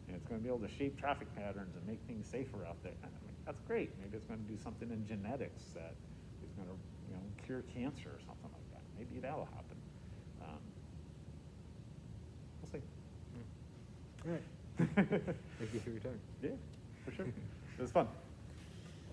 it's going to be able to shape traffic patterns and make things safer out there. I mean, that's great. Maybe it's going to do something in genetics that is going to, you know, cure cancer or something like that. Maybe that'll happen. We'll see. all right. Thank you for your time. Yeah, for sure. It was fun.